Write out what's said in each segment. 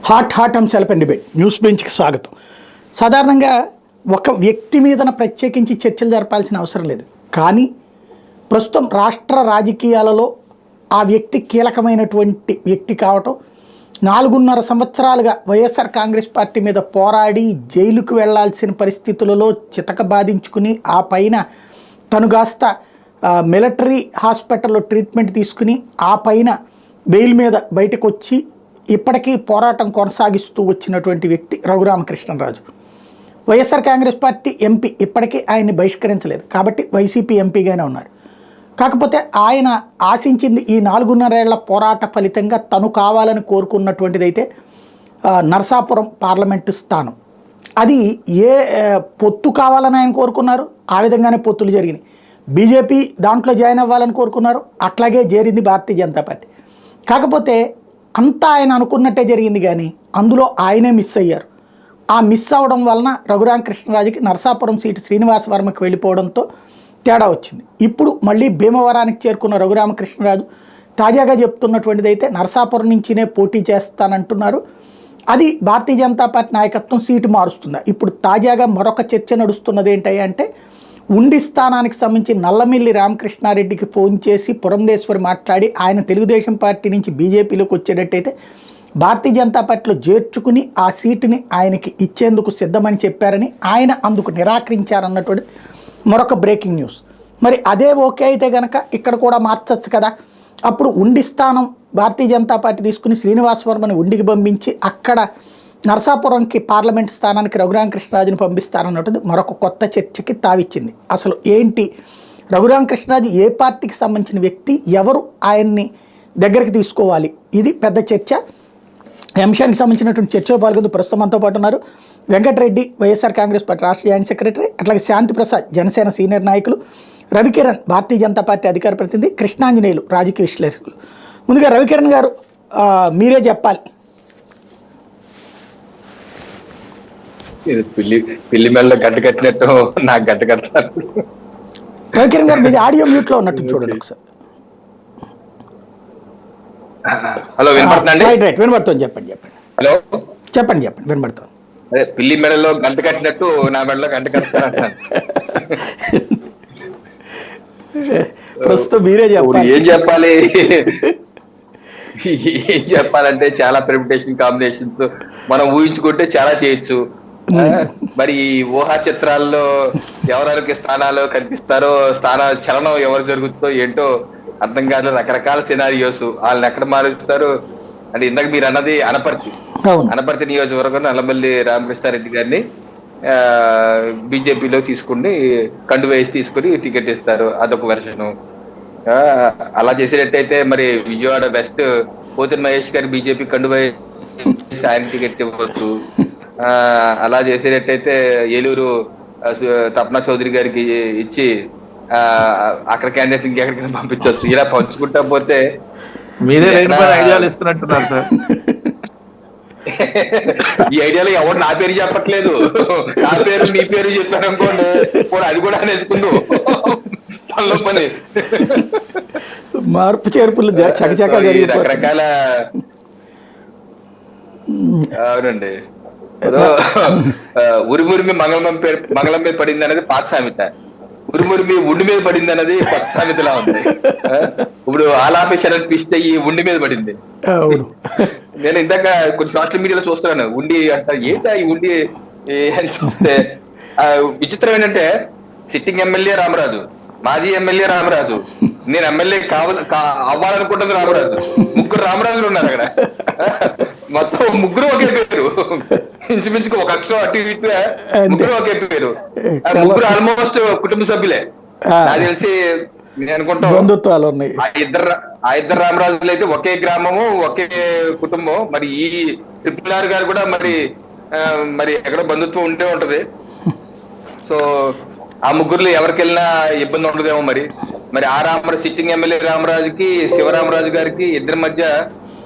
Hot అంశాలపై debate news బెంచ్కి స్వాగతం. సాధారణంగా ఒక వ్యక్తి మీదన ప్రత్యేకించి చర్చలు జరపాల్సిన అవసరం లేదు, కానీ ప్రస్తుతం రాష్ట్ర రాజకీయాలలో ఆ వ్యక్తి కీలకమైనటువంటి వ్యక్తి కావటం, 4.5 సంవత్సరాలుగా వైఎస్ఆర్ కాంగ్రెస్ పార్టీ మీద పోరాడి జైలుకు వెళ్లాల్సిన పరిస్థితులలో చితక బాధించుకుని ఆ పైన తను కాస్త మిలిటరీ హాస్పిటల్లో ట్రీట్మెంట్ తీసుకుని ఆ పైన బెయిల్ మీద బయటకు వచ్చి ఇప్పటికీ పోరాటం కొనసాగిస్తూ వచ్చినటువంటి వ్యక్తి రఘురామకృష్ణరాజు. వైఎస్ఆర్ కాంగ్రెస్ పార్టీ ఎంపీ ఇప్పటికీ ఆయన్ని బహిష్కరించలేదు, కాబట్టి వైసీపీ ఎంపీగానే ఉన్నారు. కాకపోతే ఆయన ఆశించింది ఈ 4.5 ఏళ్ల పోరాట ఫలితంగా తను కావాలని కోరుకున్నటువంటిదైతే నరసాపురం పార్లమెంటు స్థానం. అది ఏ పొత్తు కావాలని ఆయన కోరుకున్నారు, ఆ విధంగానే పొత్తులు జరిగినాయి. బీజేపీ దాంట్లో జాయిన్ అవ్వాలని కోరుకున్నారు, అట్లాగే చేరింది భారతీయ జనతా పార్టీ. కాకపోతే అంతా ఆయన అనుకున్నట్టే జరిగింది, కానీ అందులో ఆయనే మిస్ అయ్యారు. ఆ మిస్ అవ్వడం వలన రఘురామకృష్ణరాజుకి నరసాపురం సీటు శ్రీనివాస వర్మకి వెళ్ళిపోవడంతో తేడా వచ్చింది. ఇప్పుడు మళ్ళీ భీమవరానికి చేరుకున్న రఘురామకృష్ణరాజు తాజాగా చెప్తున్నటువంటిది అయితే నరసాపురం నుంచినే పోటీ చేస్తానంటున్నారు. అది భారతీయ జనతా పార్టీ నాయకత్వం సీటు మారుస్తుందా? ఇప్పుడు తాజాగా మరొక చర్చ నడుస్తున్నది ఏంటంటే, ఉండి స్థానానికి సంబంధించి నల్లమిల్లి రామకృష్ణారెడ్డికి ఫోన్ చేసి పురంధేశ్వరి మాట్లాడి ఆయన తెలుగుదేశం పార్టీ నుంచి బీజేపీలోకి వచ్చేటట్టయితే భారతీయ జనతా పార్టీలో చేర్చుకుని ఆ సీటుని ఆయనకి ఇచ్చేందుకు సిద్ధమని చెప్పారని, ఆయన అందుకు నిరాకరించారన్నటువంటి మరొక బ్రేకింగ్ న్యూస్. మరి అదే ఓకే అయితే కనుక ఇక్కడ కూడా మార్చచ్చు కదా. అప్పుడు ఉండి స్థానం భారతీయ జనతా పార్టీ తీసుకుని శ్రీనివాస వర్మని ఉండికి పంపించి అక్కడ నరసాపురంకి పార్లమెంట్ స్థానానికి రఘురామకృష్ణరాజుని పంపిస్తారన్నట్టు మరొక కొత్త చర్చకి తావిచ్చింది. అసలు ఏంటి, రఘురామకృష్ణరాజు ఏ పార్టీకి సంబంధించిన వ్యక్తి, ఎవరు ఆయన్ని దగ్గరికి తీసుకోవాలి, ఇది పెద్ద చర్చ. ఈ అంశానికి సంబంధించినటువంటి చర్చలో పాల్గొంటూ ప్రస్తుతం మనతో పాటు ఉన్నారు వెంకటరెడ్డి, వైఎస్ఆర్ కాంగ్రెస్ పార్టీ రాష్ట్ర జాయింట్ సెక్రటరీ, అట్లాగే శాంతిప్రసాద్ జనసేన సీనియర్ నాయకులు, రవికిరణ్ భారతీయ జనతా పార్టీ అధికార ప్రతినిధి, కృష్ణాంజనేయులు రాజకీయ విశ్లేషకులు. ముందుగా రవికిరణ్ గారు, మీరే చెప్పాలి. పిల్లి మెల్ల గడ్డ కట్టినట్టు నాకు గడ్డ కట్టారు. రవికిరణ్ గారు, మీది ఆడియో మ్యూట్ లో ఉన్నట్టు చూడండి ఒకసారి. హలో, వినపడుతుందండి? రైట్, వినపడుతుంది. చెప్పండి. హలో, చెప్పండి, వినపడుతుంది. అదే పిల్లి మెడలో గంట కట్టినట్టు నా మెడలో గంట కట్టారు. ప్రస్తుతం మీరే చెప్పాలి. ఏం చెప్పాలంటే చాలా పెర్మిటేషన్ కాంబినేషన్స్ మనం ఊహించుకుంటే చాలా చేయొచ్చు. మరి ఊహా చిత్రాల్లో ఎవరెవరికి స్థానాలు కనిపిస్తారో, స్థానాల చలనం ఎవరు జరుగుతుందో ఏంటో అర్థం కాదు. రకరకాల సినారియోస్, వాళ్ళని ఎక్కడ మారుస్తారు అంటే, ఇందాక మీరు అన్నది అనపర్తి నియోజకవర్గం నల్లమల్లి రామకృష్ణారెడ్డి గారిని బీజేపీలో తీసుకుని కండు వేసి తీసుకుని టికెట్ ఇస్తారు, అదొక వెర్షను. అలా చేసేటట్టయితే మరి విజయవాడ వెస్ట్ పోతిన మహేష్ గారి బీజేపీ కండు వేసి ఆయన టికెట్ ఇవ్వచ్చు. అలా చేసేటట్టయితే ఏలూరు తపనా చౌదరి గారికి ఇచ్చి అక్కడ క్యాండిడేట్ ఇంకెక్కడికైనా పంపించవచ్చు. ఇలా పంచుకుంటా పోతే మీరే ఐడియాలు ఇస్తున్నట్టున్నారు సార్. ఈ ఐడియాలో ఎవరు నా పేరు చెప్పట్లేదు, నా పేరు నీ పేరు చెప్పాను అనుకోండి, అది కూడా నేర్చుకుందు పని. మార్పు చేర్పులు రకరకాల. అవునండి, ఉరిమురిమి మంగళం మీద పడింది అనేది పాత సామెత, ఉరిమురిమి ఉండి మీద పడింది అనేది కొత్త సామెతలా ఉంది. ఇప్పుడు ఆలాపేషన్ అనిపిస్తే ఈ ఉండి మీద పడింది. నేను ఇందాక కొన్ని సోషల్ మీడియాలో చూస్తున్నాను, ఉండి అంటారు, ఏంటా ఈ ఉండి అని చూస్తే విచిత్రం ఏంటంటే, సిట్టింగ్ ఎమ్మెల్యే రామరాజు, మాజీ ఎమ్మెల్యే రామరాజు, నేను ఎమ్మెల్యే అవ్వాలనుకుంటుంది రామరాజు, ముగ్గురు రామరాజులు ఉన్నారు అక్కడ. మొత్తం ముగ్గురు ఒకే పేరు, ఇంచుమించుకు ఒక అక్షరం అటు ఇటు ముగ్గురు ఒకే పేరు, ముగ్గురు ఆల్మోస్ట్ కుటుంబ సభ్యులే. నాకు తెలిసి నేను అనుకుంటాను ఆ ఇద్దరు రామరాజులు అయితే ఒకే గ్రామము, ఒకే కుటుంబం. మరి ఈ RRR గారు కూడా మరి ఎక్కడో బంధుత్వం ఉంటే ఉంటది. సో ఆ ముగ్గురులో ఎవరికి వెళ్ళినా ఇబ్బంది ఉండదేమో. మరి ఆ సిట్టింగ్ ఎమ్మెల్యే రామరాజుకి శివరామరాజు గారికి ఇద్దరి మధ్య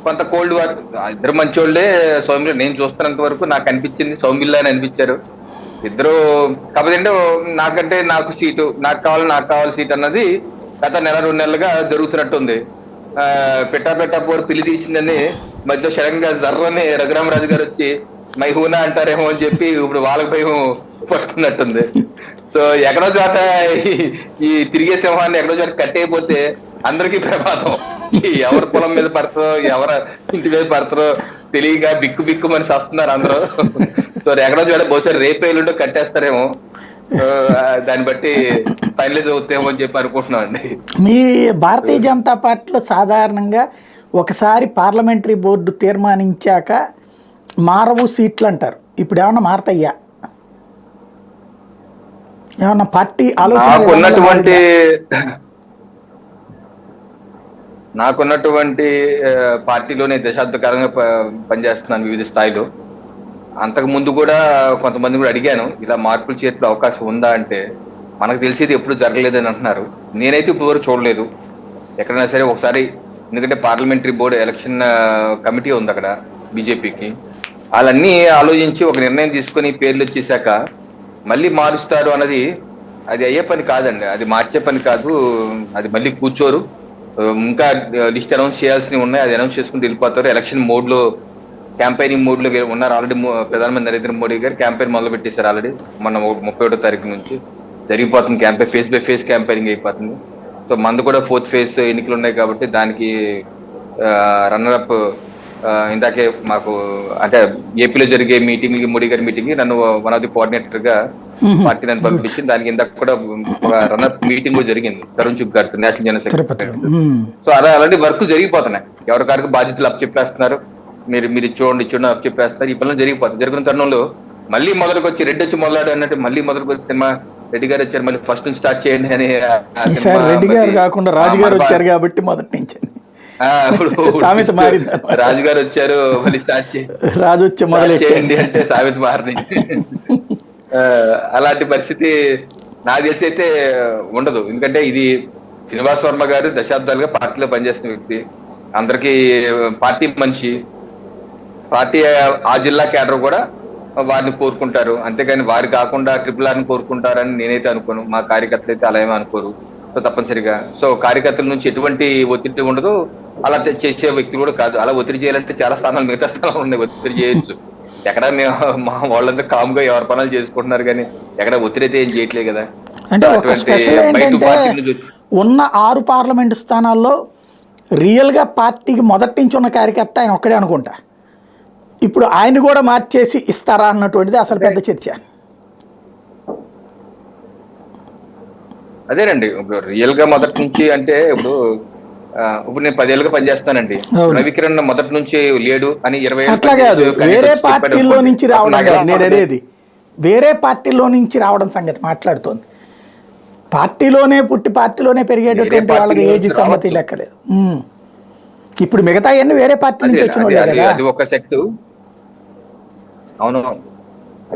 కొంత కోల్డ్ వార్. ఇద్దరు మంచోళ్లే, సౌమ్యులు. నేను చూస్తున్నంత వరకు నాకు అనిపించింది సౌమ్యుల్లా అని అనిపించారు ఇద్దరు. కాకపోతే నాకంటే నాకు సీటు, నాకు కావాలి సీట్ అన్నది గత 1-2 నెలలుగా జరుగుతున్నట్టుంది. పెట్టా పోరు పిల్లి తీసిందని మధ్యలో సడన్ గా జర్రని రఘురామరాజు గారు వచ్చి మైహూనా అంటారేమో అని చెప్పి ఇప్పుడు వాళ్ళకి భయం పట్టుకున్నట్టుంది. సో ఎక్కడో చోట ఈ తిరిగే సింహాన్ని ఎక్కడో చోట కట్టేయపోతే అందరికీ ప్రమాదం. ఎవరి పొలం మీద పడతారో ఎవరి ఇంటి మీద పడతారో తెలియక బిక్కు బిక్కు మనిషి వస్తున్నారు అందరూ. సో ఎక్కడో చోట బహుశా రేపేళ్ళుంటో కట్టేస్తారేమో, దాన్ని బట్టి ఫైనలైజ్ అవుతామో అని చెప్పి అనుకుంటున్నాం అండి. మీ భారతీయ జనతా పార్టీలో సాధారణంగా ఒకసారి పార్లమెంటరీ బోర్డు తీర్మానించాక మారవు సీట్లు అంటారు. ఇప్పుడు ఏమన్నా మారతాయ్యా? ఏమన్నా పార్టీ నాకున్నటువంటి పార్టీలోనే దశాబ్ద కాలంగా పనిచేస్తున్నాను వివిధ స్థాయిలో. అంతకు ముందు కూడా కొంతమంది కూడా అడిగాను, ఇలా మార్పులు చేర్పులు అవకాశం ఉందా అంటే మనకు తెలిసేది ఎప్పుడు జరగలేదని అంటున్నారు. నేనైతే ఇప్పుడు వరకు చూడలేదు ఎక్కడైనా సరే. ఒకసారి ఎందుకంటే పార్లమెంటరీ బోర్డు ఎలక్షన్ కమిటీ ఉంది అక్కడ బీజేపీకి, వాళ్ళన్నీ ఆలోచించి ఒక నిర్ణయం తీసుకొని పేర్లు వచ్చేసాక మళ్ళీ మారుస్తారు అన్నది అది అయ్యే పని కాదండి. అది మార్చే పని కాదు. అది మళ్ళీ కూర్చోరు. ఇంకా లిస్ట్ అనౌన్స్ చేయాల్సినవి ఉన్నాయి, అది అనౌన్స్ చేసుకుంటూ వెళ్ళిపోతారు. ఎలక్షన్ మోడ్ లో, క్యాంపెయినింగ్ మోడ్ లో ఉన్నారు ఆల్రెడీ. ప్రధానమంత్రి నరేంద్ర మోడీ గారు క్యాంపెయిన్ మొదలు పెట్టేశారు ఆల్రెడీ. మన 31వ తారీఖు నుంచి జరిగిపోతుంది campaign. Face by face campaigning అయిపోతుంది. సో మంది కూడా 4th ఫేజ్ ఎన్నికలు ఉన్నాయి కాబట్టి దానికి రన్నరప్ ఇందాకే మాకు అంటే ఏపీలో జరిగే మీటింగ్, మోడీ గారి మీటింగ్ నన్ను వన్ ఆఫ్ ది కోఆర్డినేటర్ గా పార్టీ నన్ను పంపించింది. దానికి ఇందాక కూడా ఒక రన్నప్ మీటింగ్ కూడా జరిగింది తరుణ్ చుక్ గారితో, నేషనల్ జనరల్ సెక్రటరీ. సో అలాంటి వర్క్ జరిగిపోతున్నాయి. ఎవరికారికి బాధ్యతలు అప్ చెప్పేస్తున్నారు, మీరు చూడండి అప్ చెప్పేస్తున్నారు. ఈ పనులు జరిగిపోతుంది. జరిగిన తరుణంలో మళ్ళీ మొదలుకు వచ్చి రెడ్డి వచ్చి మొదలాడు అన్నట్టు మళ్ళీ మొదలుకు వచ్చి సినిమా రెడ్డి గారు వచ్చారు మళ్ళీ ఫస్ట్ నుంచి స్టార్ట్ చేయండి అని. రెడ్డి గారు కాకుండా రాజు గారు వచ్చారు కాబట్టి మొదటి నుంచి సామెత మారింది. రాజు గారు వచ్చారు మళ్ళీ స్టార్ట్ రాజు వచ్చి చేయండి అంటే సామెత మారింది. అలాంటి పరిస్థితి నాకు తెలిసి అయితే ఉండదు. ఎందుకంటే ఇది శ్రీనివాస్ వర్మ గారు దశాబ్దాలుగా పార్టీలో పనిచేస్తున్న వ్యక్తి, అందరికీ పార్టీ మనిషి. పార్టీ ఆ జిల్లా కేడర్ కూడా వారిని కోరుకుంటారు, అంతేగాని వారు కాకుండా RRRని కోరుకుంటారని నేనైతే అనుకోను. మా కార్యకర్తలు అయితే అలా ఏమీ అనుకోరు. సో తప్పనిసరిగా సో కార్యకర్తల నుంచి ఎటువంటి ఒత్తిడి ఉండదు. అలా చేసే వ్యక్తి కూడా కాదు. అలా ఒత్తిడి చేయాలంటే చాలా స్థానాలు, మిగతా స్థానాలు ఉన్నాయి ఒత్తిడి చేయొచ్చు. ఎక్కడ మేము మా వాళ్ళంతా కామ్గా ఎవరి పనులు చేసుకుంటున్నారు కానీ ఎక్కడ ఒత్తిడి అయితే ఏం చేయట్లేదు కదా. అంటే ఒక స్పెషల్ ఏంటంటే ఉన్న 6 పార్లమెంటు స్థానాల్లో రియల్గా పార్టీకి మొదటి నుంచి ఉన్న కార్యకర్త ఆయన ఒక్కడే అనుకుంటా. ఇప్పుడు ఆయన కూడా మార్చేసి ఇస్తారా అన్నటువంటిది అసలు పెద్ద చర్చ. అదేనండి రియల్ గా మొదటి నుంచి అంటే ఇప్పుడు నేను 10 ఏళ్ళుగా పనిచేస్తానండి. రవికిరణ్ మొదటి నుంచి లేడు అని 20 ఏళ్ళు అట్లా కాదు, వేరే పార్టీలో నుంచి రావడం కాదు నేను అనేది. వేరే పార్టీలో నుంచి రావడం సంగతి మాట్లాడుతోంది. పార్టీలోనే పుట్టి పార్టీలోనే పెరిగేటటువంటి వాళ్ళకి ఏజ్ సమ్మతి లెక్కలేదు. ఇప్పుడు మిగతా అన్ని వేరే పార్టీ నుంచి వచ్చిన వాళ్ళే కదా. అది ఒక సెక్ట్. అవును,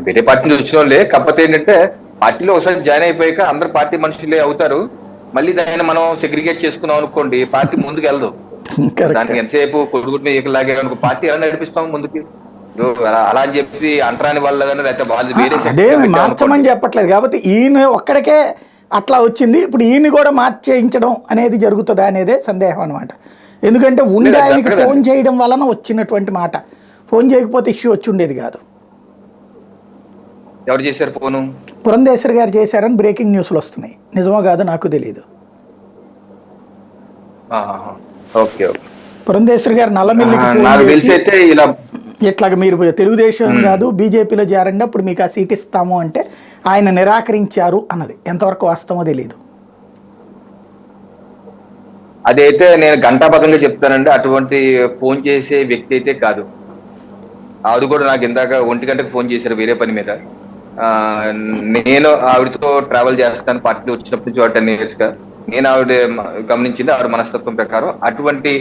వేరే పార్టీ నుంచి వచ్చిన వాళ్ళే. కాకపోతే ఏంటంటే పార్టీలో ఒకసారి జాయిన్ అయిపోయాక అందరు పార్టీ మనుషులే అవుతారు. మళ్ళీ దాన్ని మనం సెగ్రిగేట్ చేసుకున్నాం అనుకోండి, పార్టీ ముందుకు వెళ్దాం. దానికి ఎంతసేపు కొడుకుని ఏకలాగే అనుకో పార్టీ ఎలా నడిపిస్తాం ముందుకి. అలా అని చెప్పి అంటరాని వాళ్ళ లేకపోతే వాళ్ళు వేరే అదే మార్చమని చెప్పట్లేదు. కాబట్టి ఈయన ఒక్కడికే అట్లా వచ్చింది. ఇప్పుడు ఈయన కూడా మార్చేయించడం అనేది జరుగుతుందా అనేదే సందేహం అనమాట. ఎందుకంటే ఉండి ఆయనకి ఫోన్ చేయడం వలన వచ్చినటువంటి మాట. ఫోన్ చేయకపోతే ఇష్యూ వచ్చి ఉండేది కాదు. ఎవరు చేశారు ఫోను? పురంధేశ్వరి గారు చేశారని బ్రేకింగ్ న్యూస్లు వస్తున్నాయి. నిజమో కాదు నాకు తెలియదు. పురంధేశ్వరి గారు నల్లమిల్లికి ఇట్లాగ మీరు తెలుగుదేశం కాదు బీజేపీలో చేరండి అప్పుడు మీకు ఆ సీట్ ఇస్తాము అంటే ఆయన నిరాకరించారు అన్నది ఎంతవరకు వాస్తవమో తెలియదు. అదైతే నేను ఘంటాపథంగా చెప్తానండి, అటువంటి ఫోన్ చేసే వ్యక్తి అయితే కాదు. ఆవిడ కూడా నాకు ఇందాక 1 గంటకు ఫోన్ చేశారు వేరే పని మీద. నేను ఆవిడతో ట్రావెల్ చేస్తాను పార్టీలో వచ్చినప్పటి నుంచి 10 years గా. నేను ఆవిడ గమనించింది ఆవిడ మనస్తత్వం ప్రకారం అటువంటి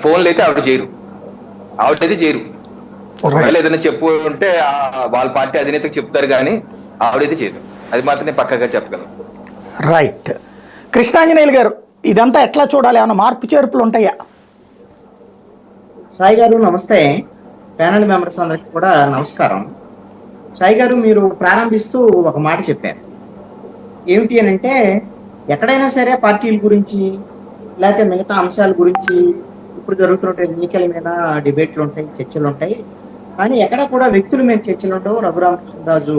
ఫోన్లు అయితే ఆవిడ చేయరు. ఆవిడైతే చేయరు. ఒకవేళ ఏదైనా చెప్పు ఉంటే వాళ్ళ పార్టీ అధినేతకు చెప్తారు కానీ ఆవిడైతే చేయరు. అది మాత్రం నేను పక్కగా చెప్పగలను. రైట్. కృష్ణాంజనేయులు గారు, ఇదంతా ఎట్లా చూడాలి? ఏమన్నా మార్పు చేర్పులు ఉంటాయా? సాయి గారు నమస్తే. ప్యానల్ మెంబర్స్ అందరికి కూడా నమస్కారం. సాయి గారు, మీరు ప్రారంభిస్తూ ఒక మాట చెప్పారు. ఏమిటి అని అంటే, ఎక్కడైనా సరే పార్టీల గురించి లేకపోతే మిగతా అంశాల గురించి ఇప్పుడు జరుగుతున్న ఎన్నికల మీద డిబేట్లు ఉంటాయి, చర్చలు ఉంటాయి. కానీ ఎక్కడ కూడా వ్యక్తుల మీద చర్చలు ఉండవు. రఘురామకృష్ణరాజు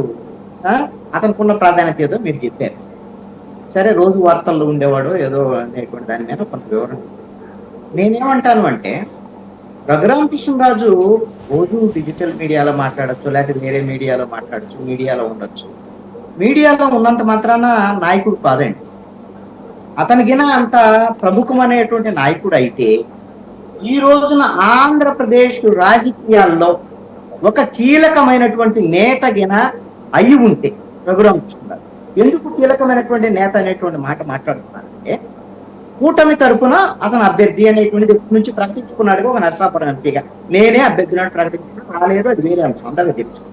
అతనుకున్న ప్రాధాన్యత ఏదో మీరు చెప్పారు. సరే, రోజు వార్తల్లో ఉండేవాడు ఏదో అనేటువంటి దాని మీద కొంత వివరణ. నేనేమంటాను అంటే, రఘురామకృష్ణరాజు రోజు డిజిటల్ మీడియాలో మాట్లాడచ్చు, లేకపోతే వేరే మీడియాలో మాట్లాడచ్చు, మీడియాలో ఉండొచ్చు. మీడియాలో ఉన్నంత మాత్రాన నాయకుడు కాదండి. అతనికినా అంత ప్రముఖమైనటువంటి నాయకుడు అయితే ఈ రోజున ఆంధ్రప్రదేశ్ రాజకీయాల్లో ఒక కీలకమైనటువంటి నేతగిన అయి ఉంటే రఘురామకృష్ణరాజు. ఎందుకు కీలకమైనటువంటి నేత అనేటువంటి మాట మాట్లాడుతున్నానంటే, కూటమి తరపున అతను అభ్యర్థి అనేటువంటిది ఎప్పటి నుంచి ప్రకటించుకున్నాడు. ఒక నరసాపురం ఎంపీగా నేనే అభ్యర్థిని ప్రకటించుకున్నాను, రాలేదు, అది వేరే అంశం, అందరికీ తెలుసు.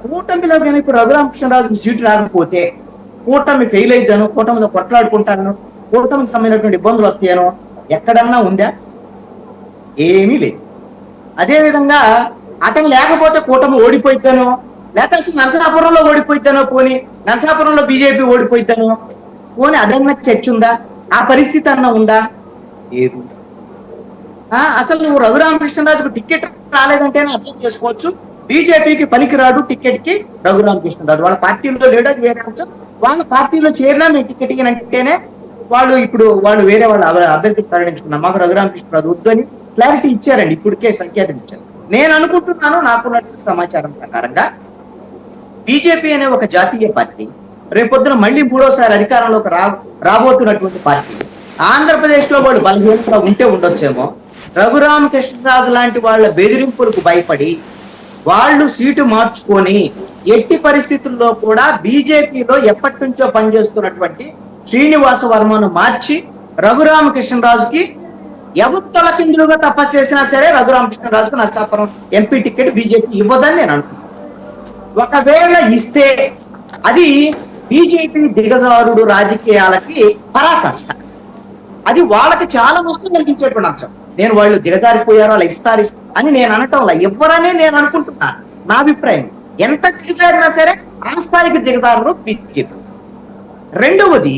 కూటమిలో కానీ ఇప్పుడు రఘురామకృష్ణరాజుకి సీటు రాకపోతే కూటమి ఫెయిల్ అయిద్దాను, కూటమిలో కొట్లాడుకుంటాను, కూటమికి సంబంధించినటువంటి ఇబ్బందులు వస్తాయనో ఎక్కడన్నా ఉందా? ఏమీ లేదు. అదేవిధంగా అతను లేకపోతే కూటమి ఓడిపోయిద్దానో, లేకపోతే అసలు నరసాపురంలో ఓడిపోయిద్దానో, పోని నరసాపురంలో బీజేపీ ఓడిపోయిద్దానో, పోని అదన్నా చర్చ ఉందా? ఆ పరిస్థితి అన్న ఉందా? లేదు. అసలు నువ్వు రఘురామకృష్ణరాజుకు టికెట్ రాలేదంటేనే అర్థం చేసుకోవచ్చు బీజేపీకి పనికిరాడు టికెట్ కి రఘురామకృష్ణరాజు. వాళ్ళ పార్టీలో లేడు, అది వేరే అంశం. వాళ్ళ పార్టీలో చేరినా మేము టికెట్ అంటేనే వాళ్ళు వేరే వాళ్ళ అభ్యర్థికి ప్రకటించుకున్నారు. మాకు రఘురామకృష్ణరాజు వద్దు అని క్లారిటీ ఇచ్చారండి. ఇప్పటికే సంకేతం ఇచ్చారు. నేను అనుకుంటున్నాను, నాకున్నటువంటి సమాచారం ప్రకారంగా బీజేపీ అనే ఒక జాతీయ పార్టీ రేపొద్దున మళ్ళీ మూడోసారి అధికారంలోకి రాబోతున్నటువంటి పార్టీ. ఆంధ్రప్రదేశ్ లో వాళ్ళు బలహీనంగా ఉంటే ఉండొచ్చేమో, రఘురామకృష్ణరాజు లాంటి వాళ్ళ బెదిరింపులకు భయపడి వాళ్ళు సీటు మార్చుకొని ఎట్టి పరిస్థితుల్లో కూడా బీజేపీలో ఎప్పటి నుంచో పనిచేస్తున్నటువంటి శ్రీనివాస వర్మను మార్చి రఘురామకృష్ణరాజుకి ఎవరు తలకిందులుగా తపస్సు చేసినా సరే రఘురామకృష్ణరాజుకు నరసాపురం ఎంపీ టికెట్ బీజేపీ ఇవ్వదని నేను అనుకుంటున్నాను. ఒకవేళ ఇస్తే అది బీజేపీ దిగజారుడు రాజకీయాలకి పరాకాష్ట. అది వాళ్ళకి చాలా నష్టం కలిగించేటువంటి అంశం. నేను వాళ్ళు దిగజారిపోయారో అలా ఇస్తారు అని నేను అనటం వల్ల ఇవ్వరనే నేను అనుకుంటున్నాను. నా అభిప్రాయం, ఎంత దిగజారినా సరే ఆ స్థాయికి దిగజారు బీజేపీ. రెండవది,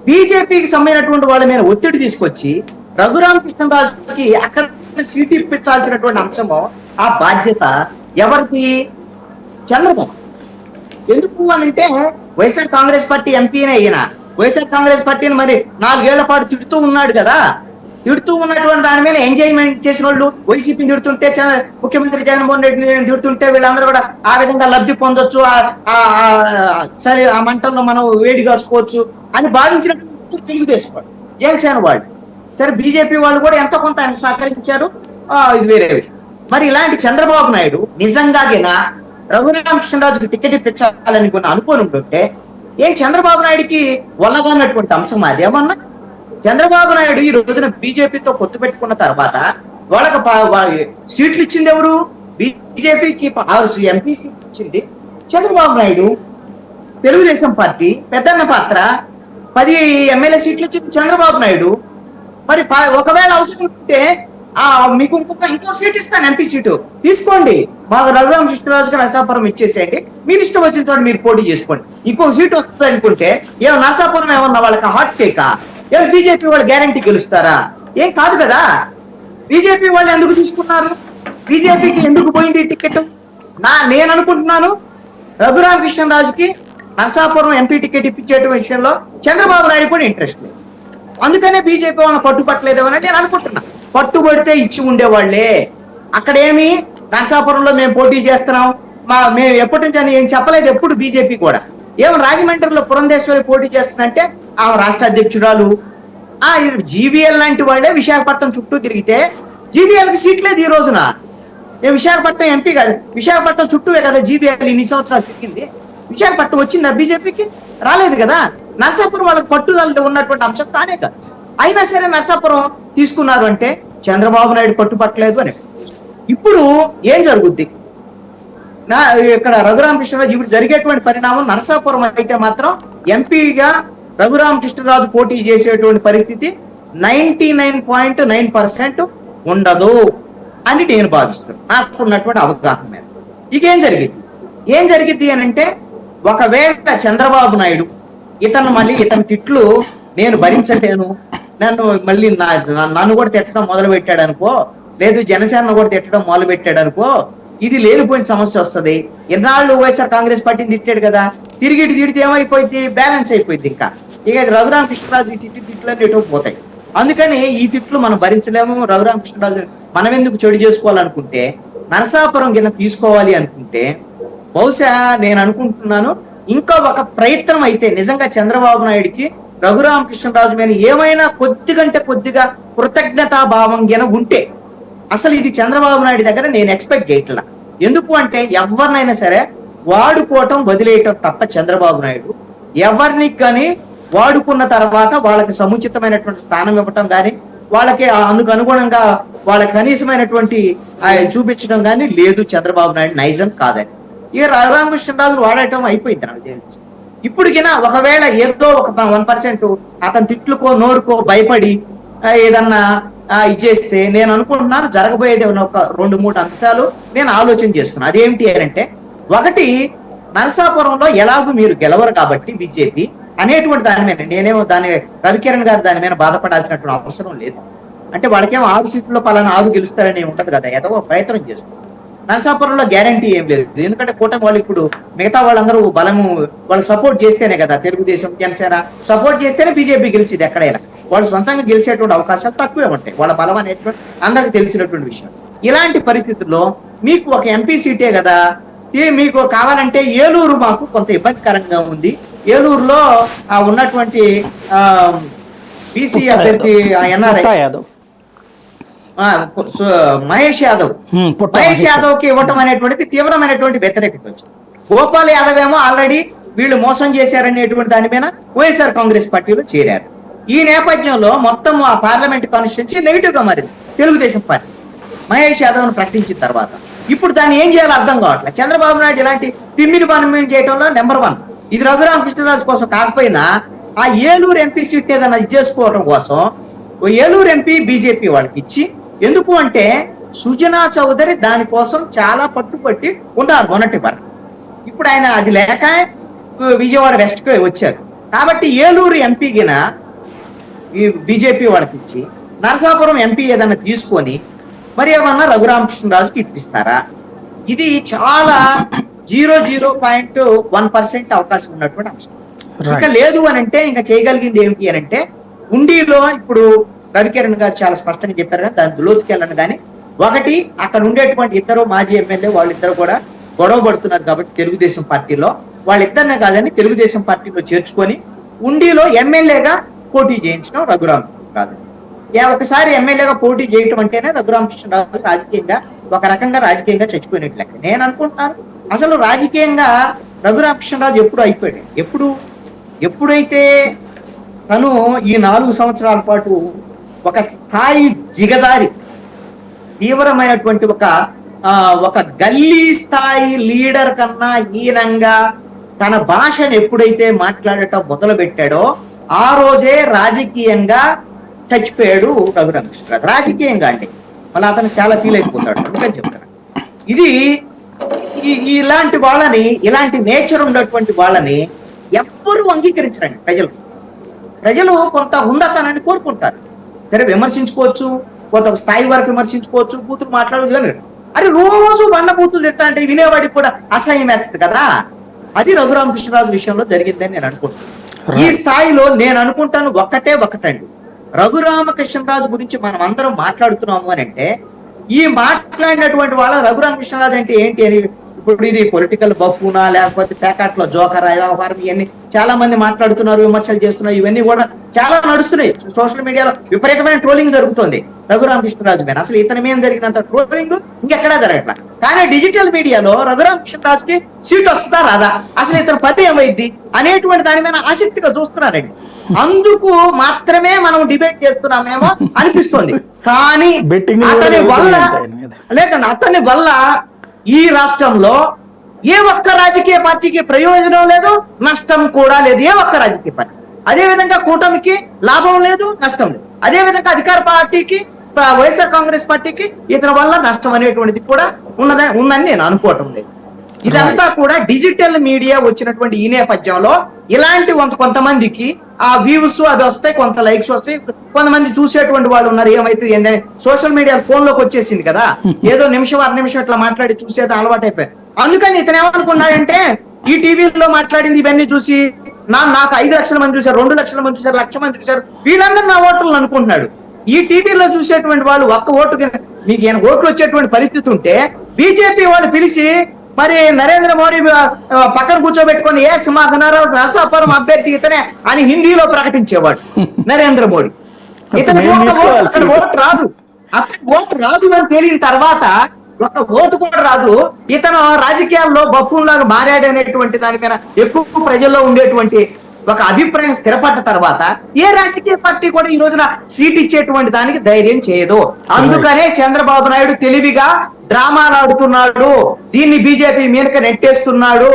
బీజేపీకి సంబంధించినటువంటి వాళ్ళ మీద ఒత్తిడి తీసుకొచ్చి రఘురామకృష్ణరాజుకి అక్కడ సీటు ఇప్పించాల్సినటువంటి అంశమో ఆ బాధ్యత ఎవరికి? చంద్రబాబు. ఎందుకు అని అంటే, వైఎస్ఆర్ కాంగ్రెస్ పార్టీ ఎంపీనే అయిన వైఎస్ఆర్ కాంగ్రెస్ పార్టీని మరి 4 ఏళ్ల పాటు తిడుతూ ఉన్నాడు కదా. తిడుతూ ఉన్నటువంటి దాని మీద ఎంజాయ్మెంట్ చేసిన వాళ్ళు వైసీపీని తిడుతుంటే, ముఖ్యమంత్రి జగన్మోహన్ రెడ్డిని తిడుతుంటే వీళ్ళందరూ కూడా ఆ విధంగా లబ్ధి పొందొచ్చు, సరే ఆ మంటల్లో మనం వేడి కాసుకోవచ్చు అని భావించినటువంటి తెలుగుదేశం వాళ్ళు, జనసేన వాళ్ళు, సరే బీజేపీ వాళ్ళు కూడా ఎంతో కొంత ఆయన సహకరించారు, ఇది వేరే విషయం. మరి ఇలాంటి చంద్రబాబు నాయుడు నిజంగాగినా రఘురామకృష్ణరాజుకి టికెట్ ఇప్పించాలని అనుకోని ఉంటుంటే ఏం చంద్రబాబు నాయుడికి వల్లగానటువంటి అంశం అదేమన్నా? చంద్రబాబు నాయుడు ఈ రోజున బీజేపీతో పొత్తు పెట్టుకున్న తర్వాత వాళ్ళకి సీట్లు ఇచ్చింది ఎవరు? బీజేపీకి 6 ఎంపీ సీట్లు ఇచ్చింది చంద్రబాబు నాయుడు. తెలుగుదేశం పార్టీ పెద్దన్న పాత్ర 10 ఎమ్మెల్యే సీట్లు ఇచ్చింది చంద్రబాబు నాయుడు. మరి ఒకవేళ అవసరం ఉంటే మీకు ఇంకో సీట్ ఇస్తాను, ఎంపీ సీటు తీసుకోండి, మాకు రఘురామకృష్ణరాజుకి నరసాపురం ఇచ్చేసేయండి, మీరు ఇష్టం వచ్చిన చోట మీరు పోటీ చేసుకోండి. ఇంకో సీట్ వస్తుంది అనుకుంటే ఏమో నరసాపురం ఏమన్నా వాళ్ళకి హాట్ కేకా? ఏం బీజేపీ వాళ్ళు గ్యారంటీ గెలుస్తారా? ఏం కాదు కదా. బీజేపీ వాళ్ళు ఎందుకు తీసుకున్నారు? బీజేపీకి ఎందుకు పోయింది టికెట్? నేను అనుకుంటున్నాను రఘురామకృష్ణరాజుకి నరసాపురం ఎంపీ టికెట్ ఇప్పించేట విషయంలో చంద్రబాబు నాయుడు కూడా ఇంట్రెస్ట్ లేదు. అందుకనే బీజేపీ వాళ్ళని పట్టుపట్టలేదు అని నేను అనుకుంటున్నా. పట్టుబడితే ఇచ్చి ఉండేవాళ్లే. అక్కడేమి నరసాపురంలో మేము పోటీ చేస్తున్నాం, మేము ఎప్పటి నుంచి అని ఏం చెప్పలేదు ఎప్పుడు బీజేపీ కూడా. ఏమో రాజమండ్రిలో పురంధేశ్వరి పోటీ చేస్తుందంటే ఆమె రాష్ట్ర అధ్యక్షురాలు. జీవీఎల్ లాంటి వాళ్ళే విశాఖపట్నం చుట్టూ తిరిగితే జీవీఎల్కి సీట్ లేదు ఈ రోజున. విశాఖపట్నం ఎంపీ కాదు, విశాఖపట్నం చుట్టూ కదా జీవీఎల్ ఇన్ని సంవత్సరాలు తిరిగింది. విశాఖపట్నం వచ్చిందా బీజేపీకి? రాలేదు కదా. నరసాపురం వాళ్ళకి పట్టుదల ఉన్నటువంటి అంశం కానే కాదు. అయినా సరే నరసాపురం తీసుకున్నారు అంటే చంద్రబాబు నాయుడు పట్టుపట్టలేదు అని. ఇప్పుడు ఏం జరుగుద్ది? ఇక్కడ రఘురామకృష్ణరాజు ఇప్పుడు జరిగేటువంటి పరిణామం, నరసాపురం అయితే మాత్రం ఎంపీగా రఘురామకృష్ణరాజు పోటీ చేసేటువంటి పరిస్థితి 99.9% ఉండదు అని నేను భావిస్తున్నాను, నాకున్నటువంటి అవగాహన మీద. ఇకేం జరిగింది అని అంటే, ఒకవేళ చంద్రబాబు నాయుడు ఇతను తిట్లు నేను భరించలేను, నన్ను మళ్ళీ నన్ను కూడా తిట్టడం మొదలు పెట్టాడు అనుకో, లేదు జనసేన కూడా తిట్టడం మొదలు పెట్టాడు అనుకో, ఇది లేనిపోయిన సమస్య వస్తుంది. ఎన్నాళ్ళు వైఎస్ఆర్ కాంగ్రెస్ పార్టీని తిట్టాడు కదా, తిరిగి తిడితే ఏమైపోయింది, బ్యాలెన్స్ అయిపోయింది. ఇంకా ఇక రఘురామకృష్ణరాజు తిట్లన్నీ ఎటు పోతాయి. అందుకని ఈ తిట్లు మనం భరించలేము. రఘురామకృష్ణరాజు మనం ఎందుకు చెడు చేసుకోవాలనుకుంటే, నరసాపురం కింద తీసుకోవాలి అనుకుంటే, బహుశా నేను అనుకుంటున్నాను ఇంకా ఒక ప్రయత్నం అయితే నిజంగా చంద్రబాబు నాయుడికి రఘురామకృష్ణరాజు మీద ఏమైనా కొద్దిగా కృతజ్ఞతా భావం గిన ఉంటే, అసలు ఇది చంద్రబాబు నాయుడు దగ్గర నేను ఎక్స్పెక్ట్ చేయట్లా. ఎందుకు అంటే ఎవరినైనా సరే వాడుకోవటం వదిలేయటం తప్ప చంద్రబాబు నాయుడు ఎవరిని కానీ వాడుకున్న తర్వాత వాళ్ళకి సముచితమైనటువంటి స్థానం ఇవ్వటం కానీ, వాళ్ళకి అందుకు అనుగుణంగా వాళ్ళకి కనీసమైనటువంటి చూపించడం కానీ లేదు చంద్రబాబు నాయుడు నైజం కాదని. ఇక రఘురామకృష్ణరాజు వాడటం అయిపోయింది నాకు తెలిసి. ఇప్పుడుకినా ఒకవేళ ఏదో ఒక 1% అతని తిట్లుకో నోరుకో భయపడి ఏదన్నా ఇచ్చేస్తే, నేను అనుకుంటున్నాను జరగబోయేది ఒక 2-3 అంశాలు నేను ఆలోచన చేస్తున్నాను. అదేమిటి అంటే, ఒకటి, నరసాపురంలో ఎలాగూ మీరు గెలవరు కాబట్టి బీజేపీ అనేటువంటి దాని మీద నేనేమో రవికిరణ్ గారు దాని మీద బాధపడాల్సినటువంటి అవసరం లేదు. అంటే వాళ్ళకేమో 6 సీట్లలో పలానా 6 గెలుస్తారని ఉంటది కదా, ఏదో ఒక ప్రయత్నం చేస్తున్నారు. నరసాపురంలో గ్యారంటీ ఏం లేదు. ఎందుకంటే కూటమి వాళ్ళు ఇప్పుడు మిగతా వాళ్ళందరూ బలము వాళ్ళు సపోర్ట్ చేస్తేనే కదా, తెలుగుదేశం జనసేన సపోర్ట్ చేస్తేనే బీజేపీ గెలిచేది. ఎక్కడైనా వాళ్ళు సొంతంగా గెలిచేటువంటి అవకాశాలు తక్కువే ఉంటాయి. వాళ్ళ బలం అనేటువంటి అందరికి తెలిసినటువంటి విషయం. ఇలాంటి పరిస్థితుల్లో మీకు ఒక ఎంపీ సీటే కదా, మీకు కావాలంటే ఏలూరు మాకు కొంత ఇబ్బందికరంగా ఉంది. ఏలూరులో ఉన్నటువంటి బీసీ అభ్యర్థి ఎన్ఆర్ఐ మహేష్ యాదవ్ కి ఇవ్వటం అనేటువంటిది తీవ్రమైనటువంటి వ్యతిరేకత వచ్చింది. గోపాల్ యాదవ్ ఏమో ఆల్రెడీ వీళ్ళు మోసం చేశారనేటువంటి దాని మీద వైఎస్ఆర్ కాంగ్రెస్ పార్టీలో చేరారు. ఈ నేపథ్యంలో మొత్తం ఆ పార్లమెంట్ కాన్స్టిట్యున్సీ నెగిటివ్ గా మారింది తెలుగుదేశం పార్టీ మహేష్ యాదవ్ ను ప్రకటించిన తర్వాత. ఇప్పుడు దాన్ని ఏం చేయాలో అర్థం కావట్లేదు. చంద్రబాబు నాయుడు ఇలాంటి తిమ్మిని పని చేయడంలో నెంబర్ 1. ఇది రఘురామకృష్ణరాజు కోసం కాకపోయినా ఆ ఏలూరు ఎంపీ సీట్ ఏదైనా చేసుకోవడం కోసం ఏలూరు ఎంపీ బీజేపీ వాళ్ళకి ఇచ్చి, ఎందుకు అంటే సుజనా చౌదరి దానికోసం చాలా పట్టుపట్టి ఉన్నారు మొన్నటి వరకు. ఇప్పుడు ఆయన అది లేక విజయవాడ వెస్ట్ కి వచ్చారు కాబట్టి ఏలూరు ఎంపీగిన ఈ బీజేపీ వాళ్ళకి ఇచ్చి, నరసాపురం ఎంపీ ఏదైనా తీసుకొని మరి ఏమన్నా రఘురామకృష్ణరాజుకి ఇప్పిస్తారా? ఇది చాలా 0.1% అవకాశం ఉన్నటువంటి అంశం. ఇక లేదు అని అంటే ఇంకా చేయగలిగింది ఏమిటి అని అంటే, ఉండిలో ఇప్పుడు రవికిరణ్ గారు చాలా స్పష్టంగా చెప్పారు కదా, దాని లోతుకెళ్ళను కానీ, ఒకటి అక్కడ ఉండేటువంటి ఇద్దరు మాజీ ఎమ్మెల్యే వాళ్ళిద్దరు కూడా గొడవ పడుతున్నారు కాబట్టి తెలుగుదేశం పార్టీలో వాళ్ళిద్దరినే కాదని తెలుగుదేశం పార్టీలో చేర్చుకొని ఉండిలో ఎమ్మెల్యేగా పోటీ చేయించడం రఘురామకృష్ణరాజు. ఒకసారి ఎమ్మెల్యేగా పోటీ చేయటం అంటేనే రఘురామకృష్ణరాజు రాజకీయంగా ఒక రకంగా రాజకీయంగా చచ్చిపోయినట్లే. నేను అనుకుంటున్నాను అసలు రాజకీయంగా రఘురామకృష్ణరాజు ఎప్పుడు అయిపోయాడు. ఎప్పుడైతే తను ఈ 4 సంవత్సరాల పాటు ఒక స్థాయి జిగదారి తీవ్రమైనటువంటి ఒక గల్లీ స్థాయి లీడర్ కన్నా హీనంగా తన భాషను ఎప్పుడైతే మాట్లాడటం మొదలు పెట్టాడో ఆ రోజే రాజకీయంగా చచ్చిపోయాడు రఘురామకృష్ణరాజు. రాజకీయంగా అంటే మళ్ళీ అతను చాలా ఫీల్ అయిపోతాడు. అందుకని చెప్తాను, ఇది ఇలాంటి వాళ్ళని, ఇలాంటి నేచర్ ఉన్నటువంటి వాళ్ళని ఎవ్వరూ అంగీకరించరండి. ప్రజలు కొంత హుందాతనాన్ని కోరుకుంటారు. సరే విమర్శించుకోవచ్చు, కొంత స్థాయి వరకు విమర్శించుకోవచ్చు, బూతులు మాట్లాడదు. అరే రోజు బండ బూతులు తిట్టా అంటే వినేవాడికి కూడా అసహ్యం వేస్తుంది కదా. అది రఘురామకృష్ణరాజు విషయంలో జరిగిందని నేను అనుకుంటున్నాను. ఈ స్థాయిలో నేను అనుకుంటాను ఒకటండి, రఘురామకృష్ణరాజు గురించి మనం అందరం మాట్లాడుతున్నాము అని అంటే, ఈ మాట్లాడినటువంటి వాళ్ళ రఘురామకృష్ణరాజు అంటే ఏంటి అని, ఇప్పుడు ఇది పొలిటికల్ బఫూనా లేకపోతే ప్యాకెట్లో జోకరా వ్యవహారం, ఇవన్నీ చాలా మంది మాట్లాడుతున్నారు, విమర్శలు చేస్తున్నారు. ఇవన్నీ కూడా చాలా నడుస్తున్నాయి. సోషల్ మీడియాలో విపరీతమైన ట్రోలింగ్ జరుగుతుంది రఘురామకృష్ణరాజు మీద. అసలు ఇతని మీద జరిగినంత ట్రోలింగ్ ఇంకెక్కడా జరగట్లా. కానీ డిజిటల్ మీడియాలో రఘురామకృష్ణరాజుకి సీట్ వస్తుందా రాదా, అసలు ఇతని పని ఏమైంది అనేటువంటి దాని మీద ఆసక్తిగా చూస్తున్నారండి. అందుకు మాత్రమే మనం డిబేట్ చేస్తున్నామేమో అనిపిస్తుంది. కానీ అతని వల్ల ఈ రాష్ట్రంలో ఏ ఒక్క రాజకీయ పార్టీకి ప్రయోజనం లేదు, నష్టం కూడా లేదు. ఏ ఒక్క రాజకీయ పార్టీ, అదే విధంగా కూటమికి లాభం లేదు, నష్టం లేదు. అదే విధంగా అధికార పార్టీకి, వైఎస్ఆర్ కాంగ్రెస్ పార్టీకి ఇతని వల్ల నష్టం అనేటువంటిది కూడా ఉందని నేను అనుకోవటం లేదు. ఇదంతా కూడా డిజిటల్ మీడియా వచ్చినటువంటి ఈ నేపథ్యంలో ఇలాంటి కొంతమందికి ఆ వ్యూస్ అవి వస్తాయి, కొంత లైక్స్ వస్తాయి, కొంతమంది చూసేటువంటి వాళ్ళు ఉన్నారు. ఏమైతే ఏంటంటే సోషల్ మీడియా ఫోన్ లోకి వచ్చేసింది కదా, ఏదో నిమిషం అర నిమిషం ఇట్లా మాట్లాడి చూసేది అలవాటు అయిపోయారు. అందుకని ఇతను ఏమనుకున్నాడంటే ఈ టీవీలో మాట్లాడింది ఇవన్నీ చూసి నాకు 5 లక్షల మంది చూశారు, 2 లక్షల మంది చూశారు, 1,00,000 మంది చూశారు, వీళ్ళందరూ నా ఓటర్లు అనుకుంటున్నాడు. ఈ టీవీలో చూసేటువంటి వాళ్ళు ఒక్క ఓటు మీకు ఓట్లు వచ్చేటువంటి పరిస్థితి ఉంటే బీజేపీ వాళ్ళు పిలిచి మరి నరేంద్ర మోడీ పక్కన కూర్చోబెట్టుకొని మాకు నరసాపురం అభ్యర్థి ఇతనే అని హిందీలో ప్రకటించేవాడు నరేంద్ర మోడీ. ఇతను ఓటు రాదు, అతను ఓటు రాదు అని తేలిన తర్వాత ఒక ఓటు కూడా రాదు, ఇతను రాజకీయాల్లో బప్పులాగా మారాడు అనేటువంటి దానిపైన ఎక్కువ ప్రజల్లో ఉండేటువంటి ఒక అభిప్రాయం స్థిరపడ్డ తర్వాత ఏ రాజకీయ పార్టీ కూడా ఈ రోజున సీట్ ఇచ్చేటువంటి దానికి ధైర్యం చేయదు. అందుకనే చంద్రబాబు నాయుడు తెలివిగా డ్రామాలు ఆడుతున్నాడు, దీన్ని బీజేపీ మీదకి నెట్టేస్తున్నాడు.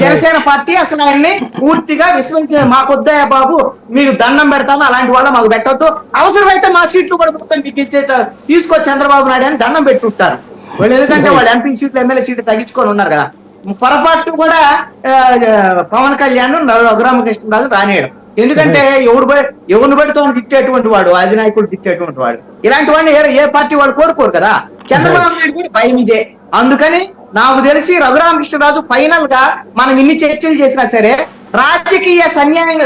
జనసేన పార్టీ అసలు ఆయన్ని పూర్తిగా విశ్వసించారు. మాకొద్దయా బాబు, మీకు దండం పెడతాము, అలాంటి వాళ్ళు మాకు పెట్టొద్దు, అవసరమైతే మా సీట్లు కూడా మొత్తం మీకు ఇచ్చేసారు, తీసుకో చంద్రబాబు నాయుడు అని దండం పెట్టుంటారు వాళ్ళు. ఎందుకంటే వాళ్ళు ఎంపీ సీట్లు ఎమ్మెల్యే సీట్లు తగ్గించుకొని ఉన్నారు కదా. పొరపాటు కూడా పవన్ కళ్యాణ్ రఘురామకృష్ణరాజు రానేయడం, ఎందుకంటే ఎవరిని బడితో తిట్టేటువంటి వాడు, అధినాయకుడు తిట్టేటువంటి వాడు, ఇలాంటి వాడిని ఏ పార్టీ వాళ్ళు కోరుకోరు కదా. చంద్రబాబు నాయుడు కూడా భయం ఇదే. అందుకని నాకు తెలిసి రఘురామకృష్ణరాజు ఫైనల్ గా మనం ఇన్ని చర్చలు చేసినా సరే రాజకీయ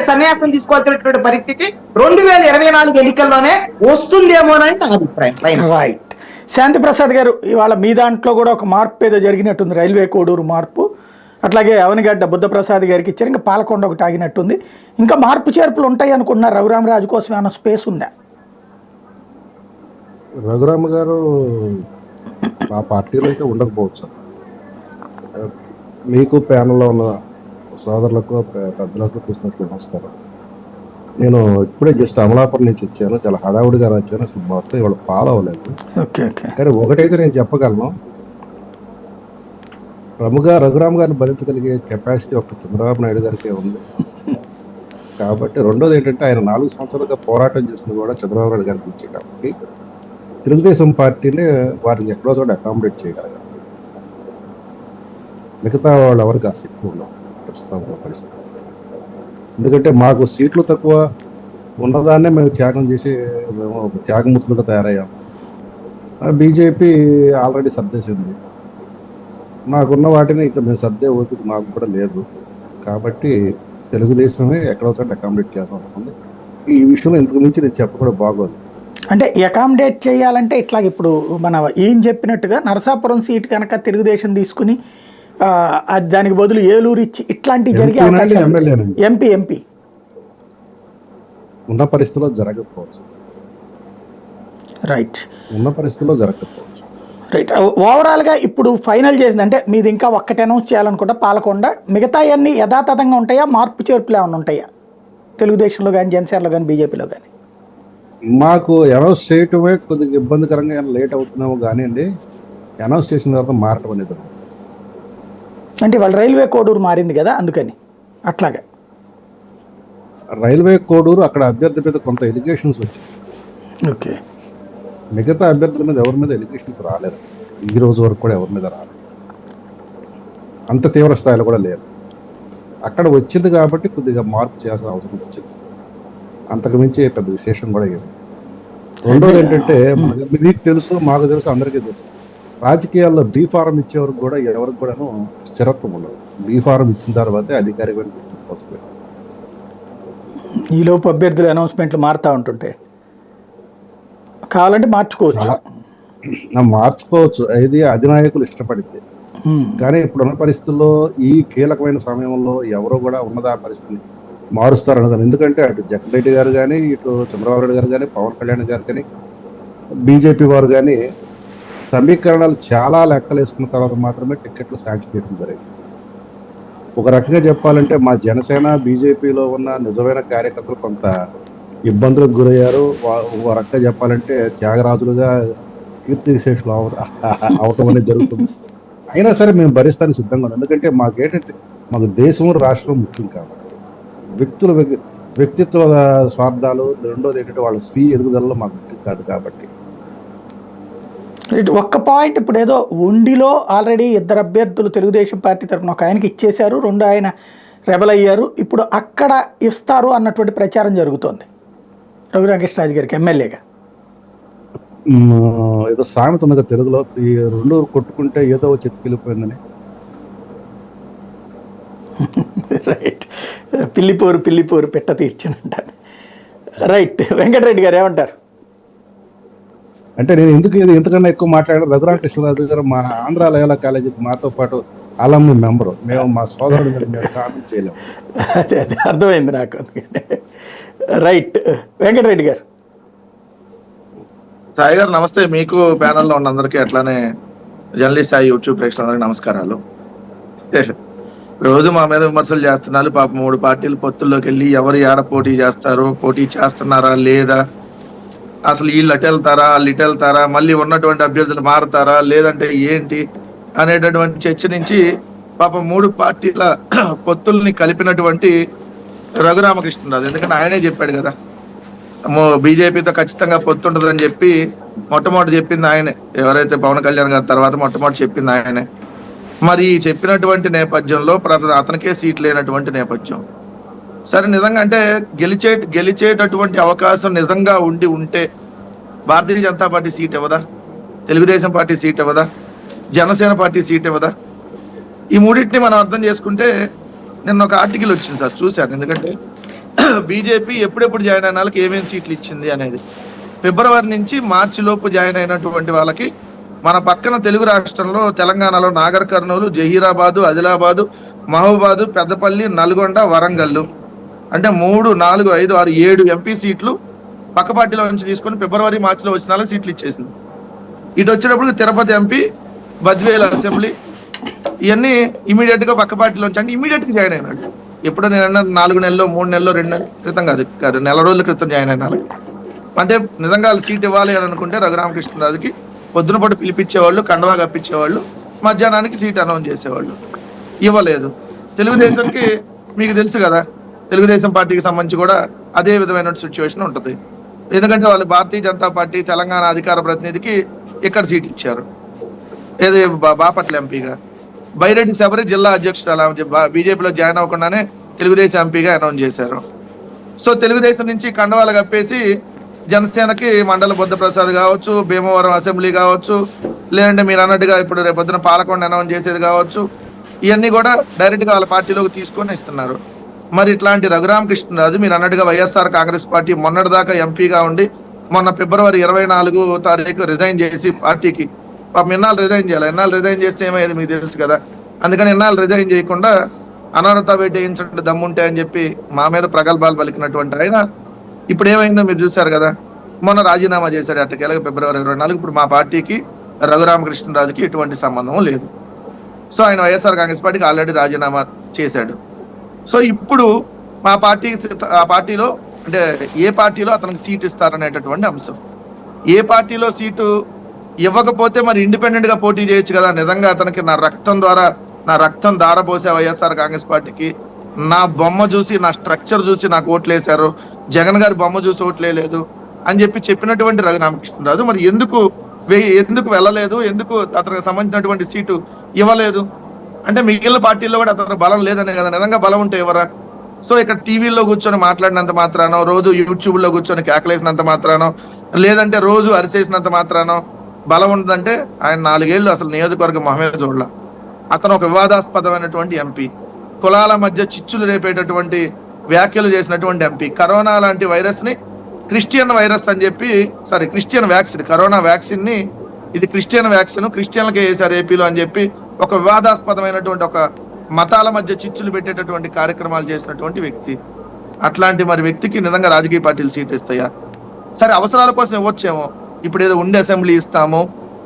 సన్యాసం తీసుకోవాల్సినటువంటి పరిస్థితి 2024 ఎన్నికల్లోనే వస్తుందేమోనని నా అభిప్రాయం. రైట్. శాంతిప్రసాద్ గారు, ఇవాళ మీ దాంట్లో కూడా ఒక మార్పు ఏదో జరిగినట్టుంది, రైల్వే కోడూరు మార్పు, అట్లాగే అవనిగడ్డ బుద్ధప్రసాద్ గారికి ఇచ్చారు, ఇంకా పాలకొండ ఒకటి ఆగినట్టుంది. ఇంకా మార్పు చేర్పులు ఉంటాయి అనుకుంటున్నారు రఘురామరాజు కోసం, ఏమైనా స్పేస్ ఉందా? రఘురామ గారు ఆ పార్టీలో అయితే ఉండకపోవచ్చు. మీకు ప్యానల్లో ఉన్న సోదరులకు పెద్దలకు చూసినట్లు నమస్కారం. నేను ఇప్పుడే జస్ట్ అమలాపురం నుంచి వచ్చాను, చాలా హడావుడిగా వచ్చాను, అసలు మొత్తం ఇవాళ ఫాలో అవ్వలేదు. కానీ ఒకటైతే నేను చెప్పగలను, రఘురామ్ గారిని భరించగలిగే కెపాసిటీ ఒక చంద్రబాబు నాయుడు గారికి ఉంది. కాబట్టి రెండోది ఏంటంటే ఆయన 4 సంవత్సరాలుగా పోరాటం చేసింది కూడా చంద్రబాబు నాయుడు గారి గురించి. కాబట్టి తెలుగుదేశం పార్టీని వారిని ఎక్కడో చోట అకామిడేట్ చేయగలగాలి. మిగతా వాళ్ళు ఎవరికి ఆసక్తి ఉండవు ప్రస్తుతం పరిస్థితి. ఎందుకంటే మాకు సీట్లు తక్కువ ఉన్నదాన్నే మేము త్యాగం చేసి మేము త్యాగమూర్తులుగా తయారయ్యాం. బీజేపీ ఆల్రెడీ సర్దేసింది, మాకున్న వాటిని ఇక మేము సర్దే ఓపిక మాకు కూడా లేదు. కాబట్టి తెలుగుదేశమే ఎక్కడో చోట అకామిడేట్ చేద్దాం అనుకుంది. ఈ విషయంలో ఇంతకు మించి నేను చెప్పకూడదు, బాగోదు. అంటే అకామిడేట్ చేయాలంటే ఇట్లా ఇప్పుడు మన ఏం చెప్పినట్టుగా నరసాపురం సీట్ కనుక తెలుగుదేశం తీసుకుని దానికి బదులు ఏలూరు ఇచ్చి ఇట్లాంటివి జరిగే అవకాశం ఎంపీ ఉన్న పరిస్థితిలో జరగకపోవచ్చు. రైట్. ఉన్న పరిస్థితిలో జరగకపోవచ్చు. రైట్. ఓవరాల్గా ఇప్పుడు ఫైనల్ చేసింది అంటే మీది ఇంకా ఒక్కటి అనౌన్స్ చేయాలనుకుంటా పాలకొండ, మిగతా అన్నీ యథాతథంగా ఉంటాయా, మార్పు చేర్పులు ఏమైనా ఉంటాయా తెలుగుదేశంలో కానీ జనసేనలో కానీ బీజేపీలో కానీ? మాకు అనౌన్స్ చేయటమే కొద్దిగా ఇబ్బందికరంగా లేట్ అవుతున్నామో కానీ అండి, అనౌన్స్ చేసిన తర్వాత మారటం అనేది అంటే వాళ్ళు రైల్వే కోడూరు మారింది కదా, అందుకని అట్లాగా. రైల్వే కోడూరు అక్కడ అభ్యర్థి మీద కొంత ఎలిగేషన్స్ వచ్చాయి. ఓకే. మిగతా అభ్యర్థుల మీద ఎవరి మీద ఎలిగేషన్స్ రాలేదు, ఈ రోజు వరకు కూడా ఎవరి మీద రాలేదు, అంత తీవ్ర స్థాయిలో కూడా లేదు. అక్కడ వచ్చింది కాబట్టి కొద్దిగా మార్పు చేయాల్సిన అవసరం వచ్చింది, అంతకు మించి పెద్ద విశేషం కూడా ఏమి. రెండోది ఏంటంటే మీకు తెలుసు, మాకు తెలుసు, అందరికీ తెలుసు, రాజకీయాల్లో బీ ఫారం ఇచ్చేవరకు కూడా ఎవరికి కూడాను స్థిరత్వం ఉండదు. బీ ఫారం ఇచ్చిన తర్వాతే అధికారికమైన వస్తుంది. ఈలోపు అభ్యర్థుల అనౌన్స్మెంట్లు మారుతూ ఉంటుంటాయి, కావాలంటే మార్చుకోవచ్చు, ఇది అధినాయకులు ఇష్టపడితే. కానీ ఇప్పుడున్న పరిస్థితుల్లో ఈ కీలకమైన సమయంలో ఎవరు కూడా ఉన్నదా పరిస్థితిని మారుస్తారన్నదాన్ని. ఎందుకంటే అటు జగన్ రెడ్డి గారు కానీ, ఇటు చంద్రబాబు నాయుడు గారు కానీ, పవన్ కళ్యాణ్ గారు కానీ, బీజేపీ వారు కానీ సమీకరణాలు చాలా లెక్కలు వేసుకున్న తర్వాత మాత్రమే టికెట్లు శాంక్షన్ చేయడం జరిగింది. ఒక రకంగా చెప్పాలంటే మా జనసేన బీజేపీలో ఉన్న నిజమైన కార్యకర్తలు కొంత ఇబ్బందులకు గురయ్యారు. ఒక రకంగా చెప్పాలంటే త్యాగరాజులుగా కీర్తి విశేషాలు అవటం అనేది జరుగుతుంది. అయినా సరే మేము భరిస్తానికి సిద్ధంగా ఉన్నాం. ఎందుకంటే మాకేంటంటే మాకు దేశం రాష్ట్రం ముఖ్యం కాబట్టి, వ్యక్తిత్వ స్వార్థాలు, రెండోది ఏంటంటే వాళ్ళ స్వీయ ఎదుగుదలలో మాకు ముఖ్యం కాదు. కాబట్టి ఒక్క పాయింట్, ఇప్పుడు ఏదో ఉండిలో ఆల్రెడీ 2 అభ్యర్థులు తెలుగుదేశం పార్టీ తరఫున ఒక ఆయనకి ఇచ్చేశారు, 2 ఆయన రెబల్ అయ్యారు, ఇప్పుడు అక్కడ ఇస్తారు అన్నటువంటి ప్రచారం జరుగుతోంది రఘురామకృష్ణరాజు గారికి ఎమ్మెల్యేగా. ఏదో సామెత ఉన్నది తెలుగులో, ఈ 2 కొట్టుకుంటే ఏదో చెట్టుకెళ్ళిపోయిందని. రైట్, పిల్లిపోరు పెట్ట తీర్చినంటారు. రైట్, వెంకటరెడ్డి గారు ఏమంటారు? అంటే నేను ఎంతకన్నా ఎక్కువ మాట్లాడారు. రఘురామకృష్ణరాజు గారు మా ఆంధ్ర లయోలా కాలేజీకి మాతో పాటు అలమ్ని మెంబరు, మేము మా సోదరుడు మీద మేము కామెంట్ చేయలేము. అదే అర్థమైంది నాకు. రైట్, వెంకటరెడ్డి గారు. సాయి గారు నమస్తే. మీకు ప్యానల్లో ఉన్న అందరికీ అట్లానే జర్నలిస్ట్ సాయి యూట్యూబ్ ప్రేక్షకులందరికీ నమస్కారాలు. రోజు మా మీద విమర్శలు చేస్తున్నారు. పాప 3 పార్టీలు పొత్తుల్లోకి వెళ్ళి ఎవరు ఏడ పోటీ చేస్తారు, పోటీ చేస్తున్నారా లేదా, అసలు వీళ్ళు అటు వెళ్తారా వాళ్ళు ఇటు వెళ్తారా, మళ్ళీ ఉన్నటువంటి అభ్యర్థులు మారుతారా లేదంటే ఏంటి అనేటటువంటి చర్చ నుంచి పాప 3 పార్టీల పొత్తుల్ని కలిపినటువంటి రఘురామకృష్ణరాజు, ఎందుకంటే ఆయనే చెప్పాడు కదా బీజేపీతో ఖచ్చితంగా పొత్తు ఉంటుందని చెప్పి మొట్టమొదటి చెప్పింది ఆయనే. ఎవరైతే పవన్ కళ్యాణ్ గారి తర్వాత మొట్టమొదటి చెప్పింది ఆయనే. మరి చెప్పినటువంటి నేపథ్యంలో అతనికే సీట్ లేనటువంటి నేపథ్యం. సరే, నిజంగా అంటే గెలిచేటటువంటి అవకాశం నిజంగా ఉంటే భారతీయ జనతా పార్టీ సీట్ ఇవ్వదా, తెలుగుదేశం పార్టీ సీట్ ఇవ్వదా, జనసేన పార్టీ సీట్ ఇవ్వదా? ఈ మూడింటిని మనం అర్థం చేసుకుంటే, నిన్న ఒక ఆర్టికల్ వచ్చింది సార్, చూశాను. ఎందుకంటే బీజేపీ ఎప్పుడెప్పుడు జాయిన్ అయిన వాళ్ళకి ఏమేమి సీట్లు ఇచ్చింది అనేది. ఫిబ్రవరి నుంచి మార్చి లోపు జాయిన్ అయినటువంటి వాళ్ళకి మన పక్కన తెలుగు రాష్ట్రంలో తెలంగాణలో నాగర్ కర్నూలు, జహీరాబాదు, ఆదిలాబాదు, మహబూబాదు, పెద్దపల్లి, నల్గొండ, వరంగల్లు అంటే 3, 4, 5, 6, 7 ఎంపీ సీట్లు పక్క పార్టీలో నుంచి తీసుకొని ఫిబ్రవరి మార్చిలో వచ్చిన వాళ్ళకి సీట్లు ఇచ్చేసింది. ఇటు వచ్చేటప్పుడు తిరుపతి ఎంపీ, బద్వేల్ అసెంబ్లీ, ఇవన్నీ ఇమీడియట్ గా పక్క పార్టీలో నుంచి, అంటే ఇమీడియట్ గా జాయిన్ అయినాడు. ఎప్పుడో నేను 4 నెలలు 3 నెలలు 2 నెలల క్రితం కాదు నెల రోజుల క్రితం జాయిన్ అయిన వాళ్ళకి. అంటే నిజంగా వాళ్ళు సీట్ ఇవ్వాలి అని అనుకుంటే రఘురామకృష్ణరాజుకి పొద్దున పాటు పిలిపించేవాళ్ళు, కండవా కప్పించేవాళ్ళు, మధ్యాహ్నానికి సీట్ అనౌన్స్ చేసేవాళ్ళు. ఇవ్వలేదు. తెలుగుదేశంకి మీకు తెలుసు కదా, తెలుగుదేశం పార్టీకి సంబంధించి కూడా అదే విధమైన సిచ్యువేషన్ ఉంటుంది. ఎందుకంటే వాళ్ళు భారతీయ జనతా పార్టీ తెలంగాణ అధికార ప్రతినిధికి ఇక్కడ సీట్ ఇచ్చారు, ఏది బాపట్ల ఎంపీగా. బైరెడ్డి శబరి జిల్లా అధ్యక్షుడు బీజేపీలో జాయిన్ అవ్వకుండానే తెలుగుదేశం ఎంపీగా అనౌన్స్ చేశారు. సో తెలుగుదేశం నుంచి కండవాలు కప్పేసి జనసేనకి మండల బుద్ధప్రసాద్ కావచ్చు, భీమవరం అసెంబ్లీ కావచ్చు, లేదంటే మీరు అన్నట్టుగా ఇప్పుడు రేపొద్దున పాలకొండ అనౌన్స్ చేసేది కావచ్చు, ఇవన్నీ కూడా డైరెక్ట్ గా వాళ్ళ పార్టీలోకి తీసుకొని ఇస్తున్నారు. మరి ఇట్లాంటి రఘురామకృష్ణరాజు మీరు అన్నట్టుగా వైఎస్ఆర్ కాంగ్రెస్ పార్టీ మొన్నటిదాకా ఎంపీగా ఉండి మొన్న ఫిబ్రవరి 24వ తారీఖు రిజైన్ చేసి పార్టీకి ఇన్నాళ్ళు రిజైన్ చేయాలి. ఇన్నాళ్ళు రిజైన్ చేస్తే ఏమయ్యేది మీకు తెలుసు కదా. అందుకని ఇన్నాళ్ళు రిజైన్ చేయకుండా అనర్హత వేటేయించినట్టు దమ్ముంటే అని చెప్పి మా మీద ప్రగల్భాలు పలికినటువంటి ఆయన ఇప్పుడు ఏమైందో మీరు చూశారు కదా. మొన్న రాజీనామా చేశాడు అట్టకేలకు ఫిబ్రవరి 24. ఇప్పుడు మా పార్టీకి రఘురామకృష్ణరాజుకి ఎటువంటి సంబంధం లేదు. సో ఆయన వైఎస్ఆర్ కాంగ్రెస్ పార్టీకి ఆల్రెడీ రాజీనామా చేశాడు. సో ఇప్పుడు మా పార్టీలో అంటే ఏ పార్టీలో అతనికి సీట్ ఇస్తారనేటటువంటి అంశం. ఏ పార్టీలో సీటు ఇవ్వకపోతే మరి ఇండిపెండెంట్ గా పోటీ చేయొచ్చు కదా. నిజంగా అతనికి నా రక్తం దారపోసే వైఎస్ఆర్ కాంగ్రెస్ పార్టీకి నా బొమ్మ చూసి, నా స్ట్రక్చర్ చూసి నాకు ఓట్లు వేశారు, జగన్ గారి బొమ్మ చూసి ఓట్లు వేయలేదు అని చెప్పినటువంటి రఘురామకృష్ణరాజు మరి ఎందుకు వెళ్ళలేదు, ఎందుకు అతనికి సంబంధించినటువంటి సీటు ఇవ్వలేదు అంటే మిగిలిన పార్టీల్లో కూడా అతనికి బలం లేదనే కదా. నిజంగా బలం ఉంటే ఎవరా? సో ఇక్కడ టీవీలో కూర్చొని మాట్లాడినంత మాత్రానో, రోజు యూట్యూబ్ లో కూర్చొని కేకలేసినంత మాత్రానో, లేదంటే రోజు అరిసేసినంత మాత్రానో బలం ఉందంటే ఆయన 4 ఏళ్ళు అసలు నియోజకవర్గం మొహమే చూడాల. అతను ఒక వివాదాస్పదమైనటువంటి ఎంపీ, కులాల మధ్య చిచ్చులు రేపేటటువంటి వ్యాఖ్యలు చేసినటువంటి ఎంపీ, కరోనా లాంటి వైరస్ ని క్రిస్టియన్ వైరస్ అని చెప్పి క్రిస్టియన్ వ్యాక్సిన్, కరోనా వ్యాక్సిన్ ని ఇది క్రిస్టియన్ వ్యాక్సిన్, క్రిస్టియన్లకే వేశారు ఏపీలో అని చెప్పి ఒక వివాదాస్పదమైనటువంటి ఒక మతాల మధ్య చిచ్చులు పెట్టేటటువంటి కార్యక్రమాలు చేసినటువంటి వ్యక్తి. అట్లాంటి మరి వ్యక్తికి నిజంగా రాజకీయ పార్టీలు సీట్ ఇస్తాయా? సరే, అవసరాల కోసం ఇవ్వచ్చేమో. ఇప్పుడు ఏదో ఉండే అసెంబ్లీ ఇస్తాము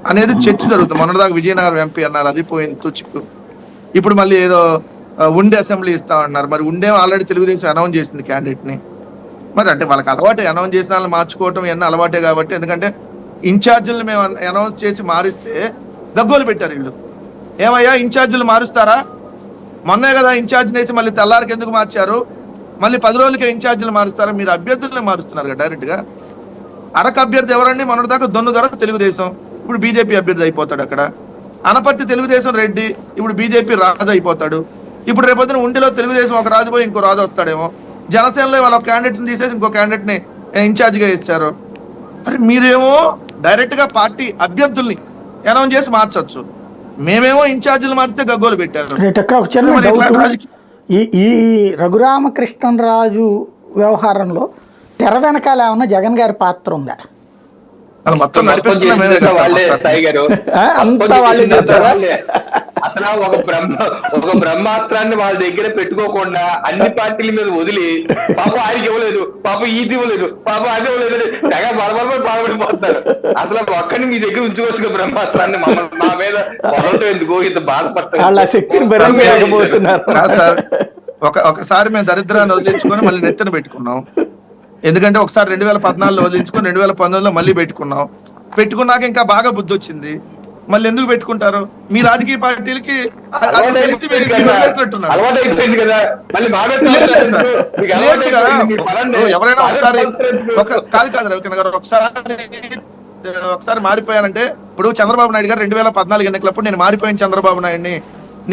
అనేది చర్చ జరుగుతుంది. మొన్నటిదాకా విజయనగరం ఎంపీ అన్నారు, అది పోయింది తుచుకు. ఇప్పుడు మళ్ళీ ఏదో ఉండే అసెంబ్లీ ఇస్తామన్నారు. మరి ఉండే ఆల్రెడీ తెలుగుదేశం అనౌన్స్ చేసింది క్యాండిడేట్ ని. మరి అంటే వాళ్ళకి అలవాటే, అనౌన్స్ చేసిన వాళ్ళని మార్చుకోవటం ఇవన్నీ అలవాటే కాబట్టి. ఎందుకంటే ఇన్ఛార్జీలను మేము అనౌన్స్ చేసి మారిస్తే గగ్గోలు పెట్టారు వీళ్ళు. ఏమయ్యా ఇన్ఛార్జీలు మారుస్తారా? మొన్నే కదా ఇన్ఛార్జిని వేసి మళ్ళీ తెల్లారికి ఎందుకు మార్చారు? మళ్ళీ 10 రోజులకే ఇన్ఛార్జీలు మారుస్తారా? మీరు అభ్యర్థులనే మారుస్తున్నారు కదా డైరెక్ట్ గా. అరకు అభ్యర్థి ఎవరండి? మొన్నటిదాకా దొన్ను ధర తెలుగుదేశం, ఇప్పుడు బీజేపీ అభ్యర్థి అయిపోతాడు అక్కడ. అనపర్తి తెలుగుదేశం రెడ్డి ఇప్పుడు బీజేపీ రాజు అయిపోతాడు. ఇప్పుడు రేపొద్దున ఉండిలో తెలుగుదేశం ఒక రాజు పోయి ఇంకో రాజు వస్తాడేమో. జనసేనలో వాళ్ళ క్యాండిడేట్ ని తీసేసి ఇంకో క్యాండిడేట్ ని ఇన్ఛార్జ్ గా ఇస్తారు. మరి మీరేమో డైరెక్ట్ గా పార్టీ అభ్యర్థుల్ని అనౌన్స్ చేసి మార్చొచ్చు, మేమేమో ఇన్ఛార్జీలు మార్చితే గగ్గోలు పెట్టారు. ఎక్కడ ఒక చిన్న డౌట్, ఈ రఘురామకృష్ణరాజు వ్యవహారంలో తెర వెనకాల ఏమన్నా జగన్ గారి పాత్ర ఉందా? మొత్తం అంతా వాళ్ళే చేస్తారా? అసలు ఒక బ్రహ్మాస్త్రాన్ని వాళ్ళ దగ్గర పెట్టుకోకుండా అన్ని పార్టీల మీద వదిలి పాపం ఆయనకి ఇవ్వలేదు, పాపం ఇది ఇవ్వలేదు, పాపం అది ఇవ్వలేదు, తెగ బలబలపై బాధపడిపోతారు. అసలు ఒక్కడిని మీ దగ్గర ఉంచుకోవచ్చు బ్రహ్మాస్త్రాన్ని, మా మీద వదలటం ఎందుకు ఇంత బాధపడతారు? వాళ్ళ శక్తిని భరించలేకపోతున్నారు. ఒకసారి మేము దరిద్రాన్ని వదిలించుకొని మళ్ళీ నెత్తన పెట్టుకున్నాం. ఎందుకంటే ఒకసారి 2014లో వదిలించుకొని 2019లో మళ్ళీ పెట్టుకున్నాక ఇంకా బాగా బుద్ధి వచ్చింది. మళ్ళీ ఎందుకు పెట్టుకుంటారు? మీ రాజకీయ పార్టీలకి ఎవరైనా కాదు రవికిరణ్ గారు, ఒకసారి మారిపోయానంటే, ఇప్పుడు చంద్రబాబు నాయుడు గారు 2014 ఎన్నికలప్పుడు నేను మారిపోయిన చంద్రబాబు నాయుడిని,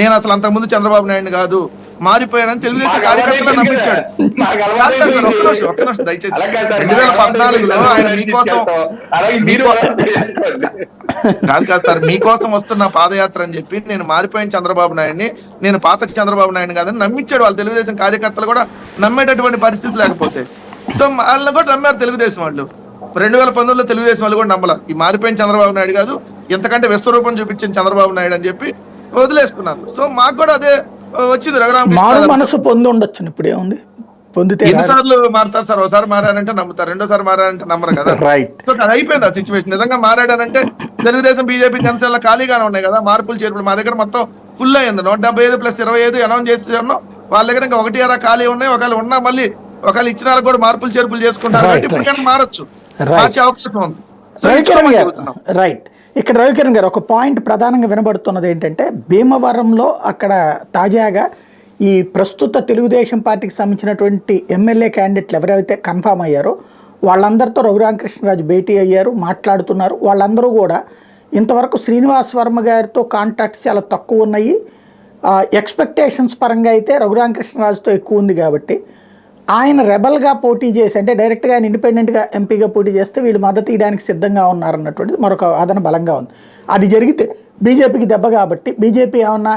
నేను అసలు అంతకుముందు చంద్రబాబు నాయుడిని కాదు, మారిపోయానని తెలుగుదేశం కార్యకర్తలు నమ్మించాడు. దయచేసి 2014లో ఆయన కాదు సార్, మీకోసం వస్తున్న పాదయాత్ర అని చెప్పి నేను మారిపోయిన చంద్రబాబు నాయుడిని, నేను పాత చంద్రబాబు నాయుడు కాదని నమ్మించాడు. వాళ్ళు తెలుగుదేశం కార్యకర్తలు కూడా నమ్మేటటువంటి పరిస్థితి లేకపోతే, సో వాళ్ళని కూడా నమ్మారు తెలుగుదేశం వాళ్ళు. 2019లో తెలుగుదేశం వాళ్ళు కూడా నమ్మల, ఈ మారిపోయిన చంద్రబాబు నాయుడు కాదు, ఎంతకంటే విశ్వరూపం చూపించిన చంద్రబాబు నాయుడు అని చెప్పి వదిలేసుకున్నారు. సో మాకు కూడా అదే వచ్చింది. రఘురామ మనసు పొంది ఉండొచ్చు, ఇప్పుడు ఏముంది, పొందితే ఎన్నిసార్లు మారుతారు సార్? ఒకసారి మారారంటే నమ్ముతారు, రెండోసారి మారారంటే నమ్మరు కదా. రైట్. సో అది అయిపోయింది ఆ సిచ్యువేషన్. నిజంగా మారాడనంటే తెలుగుదేశం బీజేపీ జనసేన ఖాళీగానే ఉన్నాయి కదా, మార్పులు చేర్పులు మా దగ్గర మొత్తం ఫుల్ అయ్యింది. 175+25 అనౌన్స్ చేసి ఉన్నాం. వాళ్ళ దగ్గర ఇంకా 1 ఖాళీ ఉన్నాయి. ఒకవేళ ఉన్నా మళ్ళీ ఒకవేళ ఇచ్చిన వాళ్ళకి కూడా మార్పులు చేర్పులు చేసుకుంటారు కాబట్టి ఇప్పటికైనా మారచ్చు, మార్చే అవకాశం ఉంది. రైట్. ఇక్కడ రవికిరణ్ గారు ఒక పాయింట్ ప్రధానంగా వినబడుతున్నది ఏంటంటే, భీమవరంలో అక్కడ తాజాగా ఈ ప్రస్తుత తెలుగుదేశం పార్టీకి సంబంధించినటువంటి ఎమ్మెల్యే క్యాండిడేట్లు ఎవరైతే కన్ఫామ్ అయ్యారో వాళ్ళందరితో రఘురామకృష్ణరాజు భేటీ అయ్యారు, మాట్లాడుతున్నారు. వాళ్ళందరూ కూడా ఇంతవరకు శ్రీనివాస్ వర్మ గారితో కాంటాక్ట్స్ చాలా తక్కువ ఉన్నాయి, ఎక్స్పెక్టేషన్స్ పరంగా అయితే రఘురామకృష్ణరాజుతో ఎక్కువ ఉంది కాబట్టి ఆయన రెబల్గా పోటీ చేసి, అంటే డైరెక్ట్గా ఆయన ఇండిపెండెంట్గా ఎంపీగా పోటీ చేస్తే వీళ్ళు మద్దతు ఇవ్వడానికి సిద్ధంగా ఉన్నారన్నటువంటిది మరొక వాదన బలంగా ఉంది. అది జరిగితే బీజేపీకి దెబ్బ కాబట్టి బీజేపీ ఏమన్నా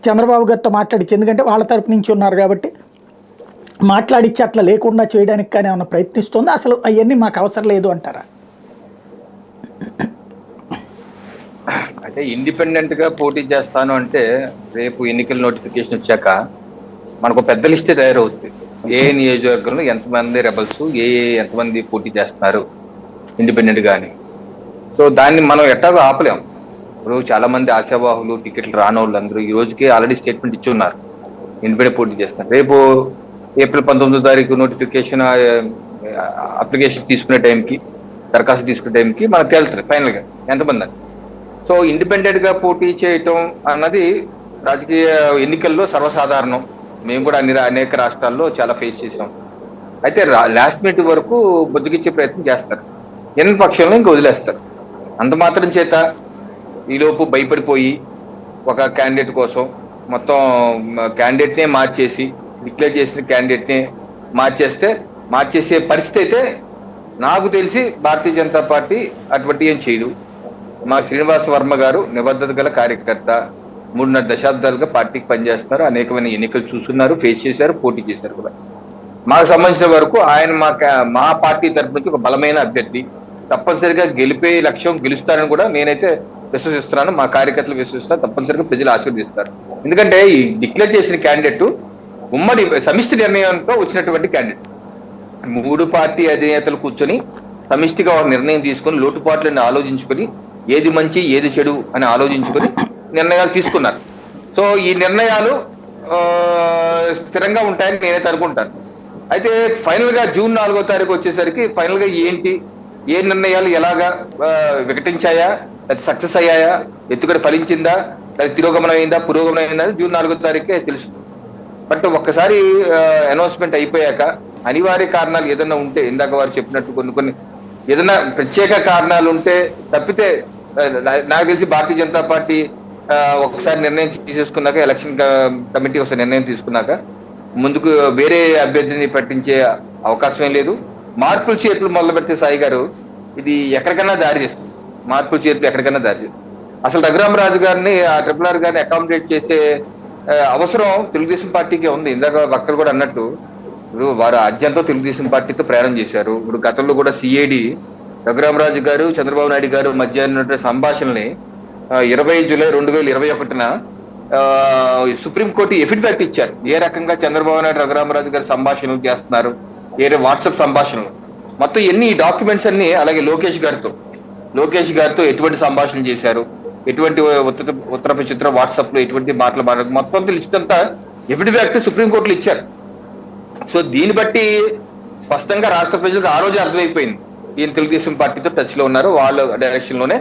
చంద్రబాబు గారితో మాట్లాడిచ్చు, ఎందుకంటే వాళ్ళ తరపు నుంచి ఉన్నారు కాబట్టి మాట్లాడిచ్చి అట్లా లేకుండా చేయడానికి కానీ ఏమన్నా ప్రయత్నిస్తుంది, అసలు అవన్నీ మాకు అవసరం లేదు అంటారా? అంటే ఇండిపెండెంట్ గా పోటీ చేస్తాను అంటే రేపు ఎన్నికల నోటిఫికేషన్ వచ్చాక మనకు పెద్ద లిస్టే తయారవుతుంది. ఏ నియోజకవర్గంలో ఎంతమంది రెబల్స్, ఎంతమంది పోటీ చేస్తున్నారు ఇండిపెండెంట్ గాని. సో దాన్ని మనం ఎట్టాగో ఆపలేం. ఇప్పుడు చాలా మంది ఆశావాహులు, టికెట్లు రానోళ్ళు అందరూ ఈ రోజుకి ఆల్రెడీ స్టేట్మెంట్ ఇచ్చి ఉన్నారు, ఇండిపెండెంట్ పోటీ చేస్తున్నారు. రేపు ఏప్రిల్ 19వ తారీఖు నోటిఫికేషన్ అప్లికేషన్ తీసుకునే టైంకి, దరఖాస్తు తీసుకునే టైంకి మనకు తేలుతుంది ఫైనల్ గా ఎంతమంది అని. సో ఇండిపెండెంట్ గా పోటీ చేయటం అన్నది రాజకీయ ఎన్నికల్లో సర్వసాధారణం. మేము కూడా అనేక రాష్ట్రాల్లో చాలా ఫేస్ చేసాం. అయితే లాస్ట్ మినిట్ వరకు బుద్ధికిచ్చే ప్రయత్నం చేస్తారు, ఎన్ని పక్షంలో ఇంకా వదిలేస్తారు. అంత మాత్రం చేత ఈలోపు భయపడిపోయి ఒక క్యాండిడేట్ కోసం మొత్తం క్యాండిడేట్నే మార్చేసి, డిక్లేర్ చేసిన క్యాండిడేట్నే మార్చేసే పరిస్థితి అయితే నాకు తెలిసి భారతీయ జనతా పార్టీ అటువంటి ఏం చేయదు. మా శ్రీనివాస్ వర్మ గారు నిబద్ధత గల కార్యకర్త, 3.5 దశాబ్దాలుగా పార్టీకి పనిచేస్తున్నారు, అనేకమైన ఎన్నికలు చూస్తున్నారు, ఫేస్ చేశారు, పోటీ చేశారు కూడా. మాకు సంబంధించిన వరకు ఆయన మా పార్టీ తరఫు నుంచి ఒక బలమైన అభ్యర్థి, తప్పనిసరిగా గెలిపే లక్ష్యం, గెలుస్తారని కూడా నేనైతే విశ్వసిస్తున్నాను, మా కార్యకర్తలు విశ్వసిస్తున్నారు, తప్పనిసరిగా ప్రజలు ఆశీర్వదిస్తారు. ఎందుకంటే ఈ డిక్లేర్ చేసిన క్యాండిడేట్ ఉమ్మడి సమిష్టి నిర్ణయంతో వచ్చినటువంటి క్యాండిడేట్. 3 పార్టీ అధినేతలు కూర్చొని సమిష్టిగా ఒక నిర్ణయం తీసుకొని, లోటుపాట్లను ఆలోచించుకొని, ఏది మంచి ఏది చెడు అని ఆలోచించుకొని నిర్ణయాలు తీసుకున్నారు. సో ఈ నిర్ణయాలు స్థిరంగా ఉంటాయని నేనైతే అనుకుంటాను. అయితే ఫైనల్ గా జూన్ 4వ తారీఖు వచ్చేసరికి ఫైనల్ గా ఏ నిర్ణయాలు ఎలాగా వికటించాయా, అది సక్సెస్ అయ్యాయా, ఎత్తుగడ ఫలించిందా, అది తిరోగమనం అయిందా, పురోగమనం అయిందా జూన్ 4వ తారీఖే తెలుసు. బట్ ఒక్కసారి అనౌన్స్మెంట్ అయిపోయాక అనివార్య కారణాలు ఏదైనా ఉంటే, ఇందాక వారు చెప్పినట్టు కొన్ని ఏదైనా ప్రత్యేక కారణాలు ఉంటే తప్పితే నాకు తెలిసి భారతీయ జనతా పార్టీ ఒకసారి నిర్ణయం తీసేసుకున్నాక, ఎలక్షన్ కమిటీ ఒకసారి నిర్ణయం తీసుకున్నాక ముందుకు వేరే అభ్యర్థిని పట్టించే అవకాశం ఏం లేదు. మార్పులు చేతులు మొదలు పెడితే సాయి గారు ఇది ఎక్కడికైనా దారి చేస్తుంది. మార్పులు చేతులు ఎక్కడికైనా దారి చేస్తుంది. అసలు రఘురామరాజు గారిని, ఆ RRR గారిని అకామిడేట్ చేసే అవసరం తెలుగుదేశం పార్టీకే ఉంది. ఇందాక భక్తులు కూడా అన్నట్టు, ఇప్పుడు వారు ఆద్యంతో తెలుగుదేశం పార్టీతో ప్రయాణం చేశారు. ఇప్పుడు గతంలో కూడా CID రఘురామరాజు గారు, చంద్రబాబు నాయుడు గారు మధ్య ఉన్నటువంటి సంభాషణని 20 జూలై 2021 సుప్రీంకోర్టు ఎఫిడవిట్ ఇచ్చారు. ఏ రకంగా చంద్రబాబు నాయుడు రఘురామరాజు గారు సంభాషణలు చేస్తున్నారు, వాట్సాప్ సంభాషణలు మొత్తం ఎన్ని డాక్యుమెంట్స్ అన్ని, అలాగే లోకేష్ గారితో ఎటువంటి సంభాషణ చేశారు, ఎటువంటి ఉత్తర ప్రచిత్ర వాట్సాప్ లో ఎటువంటి మాటలు మాట్లాడారు, మొత్తం లిస్ట్ అంతా ఎఫిడవిట్ సుప్రీంకోర్టులో ఇచ్చారు. సో దీన్ని బట్టి స్పష్టంగా రాష్ట్ర ప్రజలకు ఆ రోజు అర్థమైపోయింది ఈయన తెలుగుదేశం పార్టీతో టచ్ లో ఉన్నారు. వాళ్ళ డైరెక్షన్ లోనే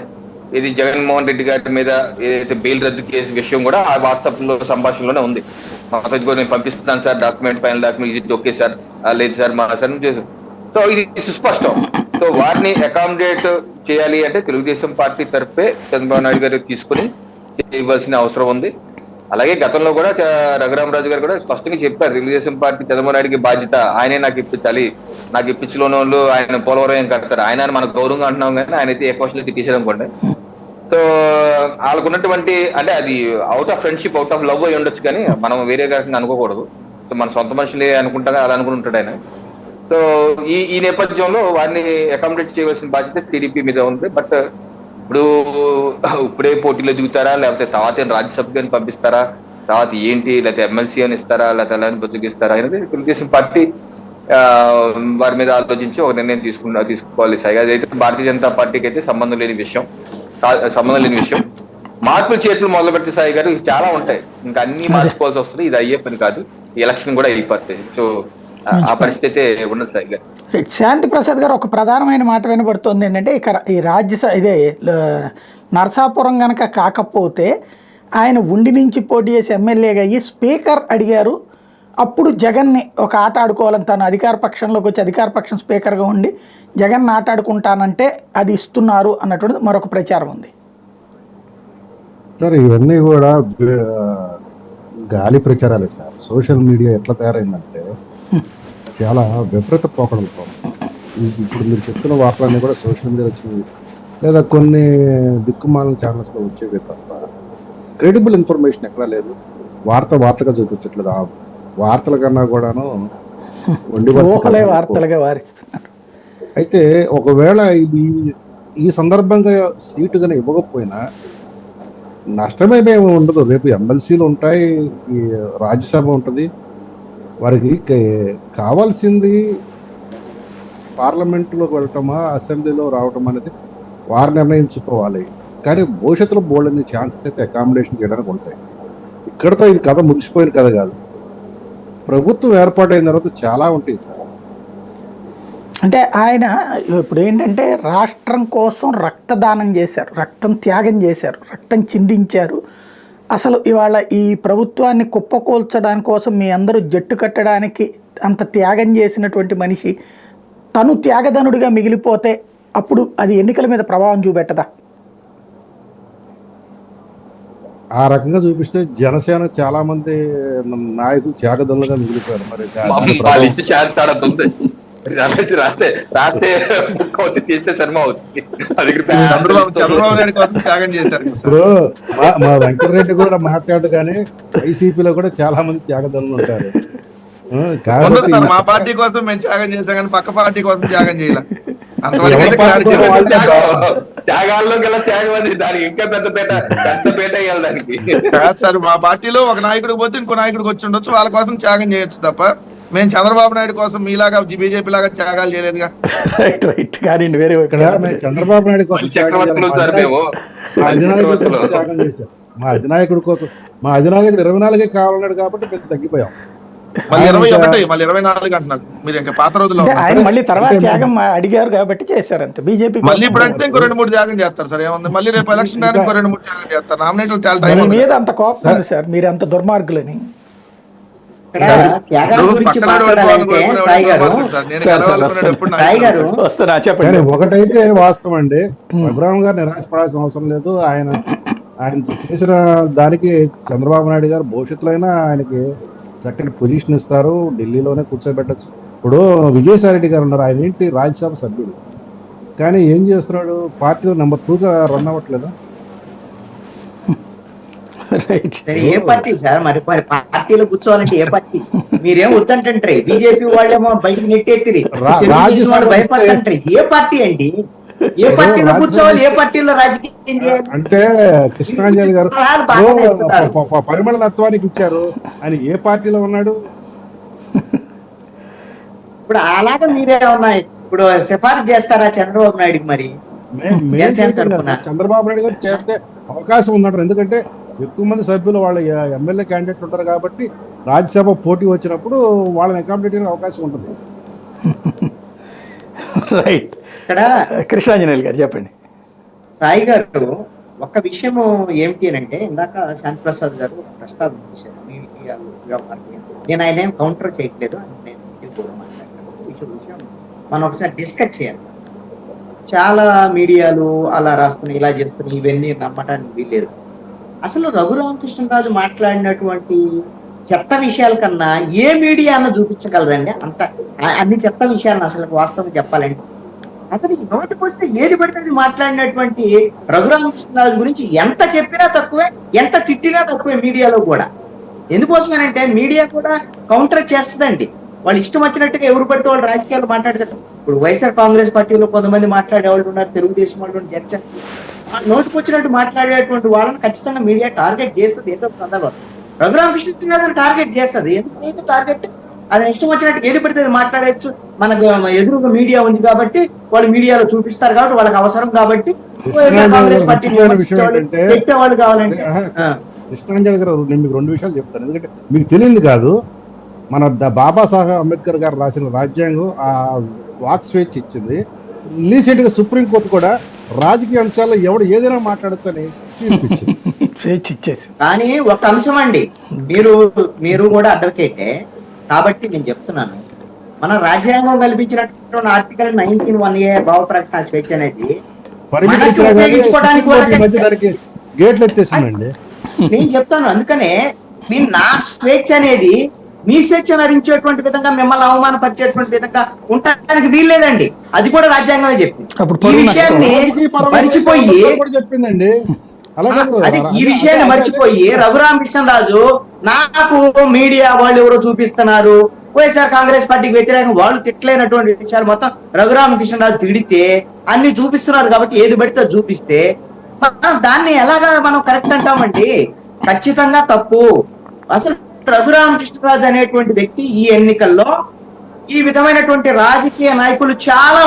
ఇది జగన్మోహన్ రెడ్డి గారి మీద ఏదైతే బెయిల్ రద్దు కేసు విషయం కూడా ఆ వాట్సాప్ లో సంభాషణలోనే ఉంది. నేను పంపిస్తున్నాను సార్ డాక్యుమెంట్, ఫైనల్ డాక్యుమెంట్, ఇది ఓకే సార్, లేదు సార్ మా సార్ చేశారు. సో ఇది సుస్పష్టం. సో వారిని అకామిడేట్ చేయాలి అంటే తెలుగుదేశం పార్టీ తరఫే చంద్రబాబు నాయుడు గారు తీసుకుని చేయవలసిన అవసరం ఉంది. అలాగే గతంలో కూడా రఘురామరాజు గారు కూడా స్పష్టంగా చెప్పారు, తెలుగుదేశం పార్టీ చంద్రబాబు నాయుడికి బాధ్యత, ఆయనే నాకు ఇప్పించాలి, నాకు ఇప్పించలోని వాళ్ళు ఆయన పోలవరం ఏం కడతారు, ఆయన మనకు గౌరవంగా అంటున్నాం కానీ ఆయన అయితే ఏ క్వశ్చన్ తీసేయడం అనుకోండి. సో వాళ్ళకు ఉన్నటువంటి, అంటే అది out of friendship, out of love అయి ఉండొచ్చు కానీ మనం వేరే రకంగా అనుకోకూడదు. సో మన సొంత మనుషులే అనుకుంటాగా అలా అనుకుంటుంటాడు ఆయన. సో ఈ నేపథ్యంలో వారిని అకామిడేట్ చేయవలసిన బాధ్యత టీడీపీ మీద ఉంది. బట్ ఇప్పుడే పోటీలో దిగుతారా, లేకపోతే తర్వాత రాజ్యసభకి పంపిస్తారా, తర్వాత ఏంటి, లేకపోతే ఎమ్మెల్సీ అని ఇస్తారా, లేకపోతే అలాని బతుకిస్తారా అనేది తెలుగుదేశం పార్టీ వారి మీద ఆలోచించి ఒక నిర్ణయం తీసుకోవాలి. సరిగా అదైతే భారతీయ జనతా పార్టీకి అయితే సంబంధం లేని విషయం. మార్పులు చేతులు మొదలు పెడితే సాయి గారు చాలా ఉంటాయి, ఇంకా అన్ని మార్చుకోవాల్సి వస్తుంది. ఇది అయ్యే పని కాదు, ఎలక్షన్ కూడా అయిపోతాయి. సో ఆ పరిస్థితి ఉండదు సాయి గారు. శాంతి ప్రసాద్ గారు, ఒక ప్రధానమైన మాట వినబడుతుంది ఏంటంటే, ఈ ఇదే నరసాపురం గనక కాకపోతే ఆయన ఉండి నుంచి పోటీ చేసి ఎమ్మెల్యేగా అయ్యి స్పీకర్ అడిగారు. అప్పుడు జగన్ని ఒక ఆట ఆడుకోవాలని, తను అధికార పక్షంలోకి వచ్చి అధికార పక్షం స్పీకర్గా ఉండి జగన్ ఆట ఆడుకుంటానంటే అది ఇస్తున్నారు అన్నటువంటిది మరొక ప్రచారం ఉంది. సార్ ఇవన్నీ కూడా గాలి ప్రచారాలే సార్. సోషల్ మీడియా ఎట్లా తయారైందంటే చాలా విపరీత పోకడలతో, ఇప్పుడు మీరు చెప్తున్న వార్తలన్నీ కూడా సోషల్ మీడియా వచ్చినవి లేదా కొన్ని దిక్కుమాలిన ఛానల్స్ లో వచ్చేవి తప్ప క్రెడిబుల్ ఇన్ఫర్మేషన్ ఎక్కడా లేదు. వార్తగా చూపించట్లేదు. ఆ వార్తల కన్నా కూడాను వార్తలుగా వారిస్తున్నారు. అయితే ఒకవేళ ఈ సందర్భంగా సీటు కన్నా ఇవ్వకపోయినా నష్టమేమీ ఉండదు. రేపు ఎమ్మెల్సీలు ఉంటాయి, ఈ రాజ్యసభ ఉంటుంది. వారికి కావాల్సింది పార్లమెంటులోకి వెళ్ళటమా, అసెంబ్లీలో రావటం అనేది వారు నిర్ణయించుకోవాలి. కానీ భవిష్యత్తులో బోల్డన్ని ఛాన్సెస్ అయితే అకామిడేషన్ చేయడానికి ఉంటాయి. ఇక్కడతో ఇది కథ ముగిసిపోయిన కథ కాదు. ప్రభుత్వం ఏర్పాటైన తర్వాత చాలా ఉంటాయి సార్. అంటే ఆయన ఇప్పుడు ఏంటంటే రాష్ట్రం కోసం రక్తదానం చేశారు, రక్తం త్యాగం చేశారు, రక్తం చిందించారు. అసలు ఇవాళ ఈ ప్రభుత్వాన్ని కుప్పకూల్చడానికి కోసం మీ అందరూ జట్టు కట్టడానికి అంత త్యాగం చేసినటువంటి మనిషి తను త్యాగధనుడిగా మిగిలిపోతే అప్పుడు అది ఎన్నికల మీద ప్రభావం చూపెట్టదా? ఆ రకంగా చూపిస్తే జనసేన చాలా మంది నాయకులు త్యాగధనులుగా మిగిలిపోయారు. మరి ఇప్పుడు మా వెంకటరెడ్డి కూడా మాట్లాడు, కానీ వైసీపీలో కూడా చాలా మంది త్యాగదనులు ఉంటారు. మా పార్టీ కోసం మేము త్యాగం చేసాం కానీ పక్క పార్టీ కోసం త్యాగం చేయాలి. త్యాగాల్లో గల త్యాగం అది, దానికి ఇంకా పెద్ద పేట వేయాలి దానికి. సార్ మా పార్టీలో ఒక నాయకుడికి పోతే ఇంకో నాయకుడికి వచ్చి ఉండొచ్చు, వాళ్ళ కోసం త్యాగం చేయొచ్చు తప్ప మేము చంద్రబాబు నాయుడు కోసం మీలాగా బీజేపీ లాగా త్యాగాలు చేయలేదుగా. చంద్రబాబు నాయుడు కోసం మా అధినాయకుడి కోసం, మా అధినాయకుడు 24 కావాలన్నాడు కాబట్టి మేము తగ్గిపోయాం. మళ్ళీ 21 మళ్ళీ 24 అంటున్నారు. మీరు ఇంకా పాత రోజుల్లో మళ్ళీ తర్వాత త్యాగం అడిగారు కాబట్టి చేశారు అంతే. బీజేపీ మళ్ళీ ఇప్పుడు అంటే ఇంకో 2-3 త్యాగం చేస్తారు సార్. ఏముంది, మళ్ళీ రేపు ఎలక్షన్ ఇంకో 2-3 త్యాగం చేస్తారు. నామినేట్లు చాలా టైం మీద అంత కోపం ఉంది సార్, మీరు అంత దుర్మార్గులని. ఇక్కడ త్యాగాల గురించి మాట్లాడాలంటే సాయి గారు సాయి గారు వస్తారా కానీ చెప్పండి. ఒకటైతే వాస్తవం అండి, రఘురామ్ గారు నిరాశపడాల్సిన అవసరం లేదు. ఆయన చేసిన దానికి చంద్రబాబు నాయుడు గారు భవిష్యత్తులో అయినా ఆయనకి చక్కటి పొజిషన్ ఇస్తారు, ఢిల్లీలోనే కూర్చోబెట్టచ్చు. ఇప్పుడు విజయసాయి రెడ్డి గారు ఉన్నారు, ఆయన ఏంటి రాజ్యసభ సభ్యుడు, కానీ ఏం చేస్తున్నాడు, పార్టీలో నెంబర్ 2గా రన్ అవ్వట్లేదా? రైట్. సరే ఏ పార్టీ సార్, మరి మరి పార్టీలో కూర్చోవాలంటే ఏ పార్టీ? మీరేం వద్దంటే బీజేపీ వాళ్ళేమో బయటికి నెట్టేత్తిరి, తెలుగుదేశం వాళ్ళు భయపడతంటారు. ఏ పార్టీ అండి? ఏ పార్టీలో కూర్చోవాలి, ఏ పార్టీలో రాజకీయం చేయాలి? అంటే కృష్ణాంజలి గారు సలహాలు బాగానే ఇస్తున్నారు. పరిమళ తత్వానికి ఇచ్చారు, ఆయన ఏ పార్టీలో ఉన్నాడు? ఇప్పుడు అలాగే మీరేమన్నా ఇప్పుడు సిఫారసు చేస్తారా చంద్రబాబు నాయుడుకి? మరి జనసేన తరపున చంద్రబాబు నాయుడు గారు చేస్తే అవకాశం ఉందంటారు, ఎందుకంటే ఎక్కువ మంది సభ్యులు వాళ్ళ ఎమ్మెల్యే క్యాండిడేట్లు ఉంటారు కాబట్టి రాజ్యసభ పోటీ వచ్చినప్పుడు వాళ్ళని అకామిడేట్ చేయడానికి అవకాశం ఉంటుంది. రైట్. ఇక్కడ కృష్ణాంజనేయులు గారు చెప్పండి. సాయి గారు ఒక విషయము ఏమిటి అంటే, ఇందాక శాంతి ప్రసాద్ గారు ప్రస్తావించారు మీడియా వ్యవహారం. నేను ఆయన ఏం కౌంటర్ చేయట్లేదు, నేను కూడా మాట్లాడతాను. విషయం మనం ఒకసారి డిస్కస్ చేయాలి. చాలా మీడియాలు అలా రాస్తున్నాయి, ఇలా చేస్తున్నాయి, ఇవన్నీ నమ్మటానికి వీల్లేదు. అసలు రఘురామకృష్ణరాజు మాట్లాడినటువంటి చెత్త విషయాల కన్నా ఏ మీడియా అన్న చూపించగలదండి? అంత అన్ని చెత్త విషయాలను అసలు వాస్తవం చెప్పాలంటే అతని నోటికి వస్తే ఏది పడితే మాట్లాడినటువంటి రఘురామకృష్ణరాజు గురించి ఎంత చెప్పినా తక్కువే, ఎంత తిట్టినా తక్కువే మీడియాలో కూడా. ఎందుకోసమేనంటే మీడియా కూడా కౌంటర్ చేస్తుందండి. వాళ్ళు ఇష్టం వచ్చినట్టుగా ఎవరు పడితే వాళ్ళు రాజకీయాలు మాట్లాడతారు. ఇప్పుడు వైఎస్ఆర్ కాంగ్రెస్ పార్టీలో కొంతమంది మాట్లాడే వాళ్ళు ఉన్నారు, తెలుగుదేశం వాళ్ళు జడ్జ నోటికి వచ్చినట్టు మాట్లాడేటువంటి వాళ్ళని ఖచ్చితంగా మీడియా టార్గెట్ చేస్తుంది ఏదో ఒక సందర్భం. రఘురామకృష్ణరాజుని టార్గెట్ చేస్తుంది. ఎందుకు టార్గెట్? అది ఇష్టం వచ్చినట్టు ఏది పడితే మాట్లాడచ్చు. మనకు ఎదురుగా మీడియా ఉంది కాబట్టి వాళ్ళు మీడియాలో చూపిస్తారు కాబట్టి వాళ్ళకి అవసరం కాబట్టి వైఎస్ఆర్ కాంగ్రెస్ పార్టీని పెట్టే వాళ్ళు కావాలంటే. కృష్ణాంజలి గారు నేను మీకు 2 విషయాలు చెప్తాను, ఎందుకంటే మీకు తెలియదు కాదు. మన బాబాసాహెబ్ అంబేద్కర్ గారు రాసిన రాజ్యాంగం ఆ వాక్ స్వేచ్ఛ ఇచ్చింది. రీసెంట్ గా సుప్రీంకోర్టు కూడా రాజకీయ అంశాల్లో ఎవడు ఏదైనా మాట్లాడచ్చని స్వేచ్ఛ ఇచ్చేసి. కానీ ఒక అంశం అండి, మీరు కూడా అడ్వకేటే కాబట్టి నేను చెప్తున్నాను, మన రాజ్యాంగం కల్పించినటువంటి ఆర్టికల్ 19(1)A భావ ప్రకటన స్వేచ్ఛ అనేది ఉపయోగించుకోవడానికి గేట్లు ఎత్తేసిందండి. నేను చెప్తాను. అందుకనే నా స్వేచ్ఛ అనేది మీ స్వేచ్ఛ హరించేటువంటి విధంగా, మిమ్మల్ని అవమానపరిచేటువంటి విధంగా ఉండటానికి వీల్లేదండి. అది కూడా రాజ్యాంగమే చెప్పింది. ఈ విషయాన్ని మర్చిపోయి చెప్పిందండి. ఈ విషయాన్ని మర్చిపోయి రఘురామకృష్ణరాజు నాకు మీడియా వాళ్ళు ఎవరో చూపిస్తున్నారు, వైఎస్ఆర్ కాంగ్రెస్ పార్టీకి వ్యతిరేకంగా వాళ్ళు తిట్టలేనటువంటి విషయాలు మొత్తం రఘురామకృష్ణరాజు తిడితే అన్ని చూపిస్తున్నారు కాబట్టి ఏది పడితే చూపిస్తే దాన్ని ఎలాగా మనం కరెక్ట్ అంటామండి? ఖచ్చితంగా తప్పు. అసలు రఘురామకృష్ణరాజు అనేటువంటి వ్యక్తి ఈ ఎన్నికల్లో ఈ విధమైనటువంటి రాజకీయ నాయకులు చాలా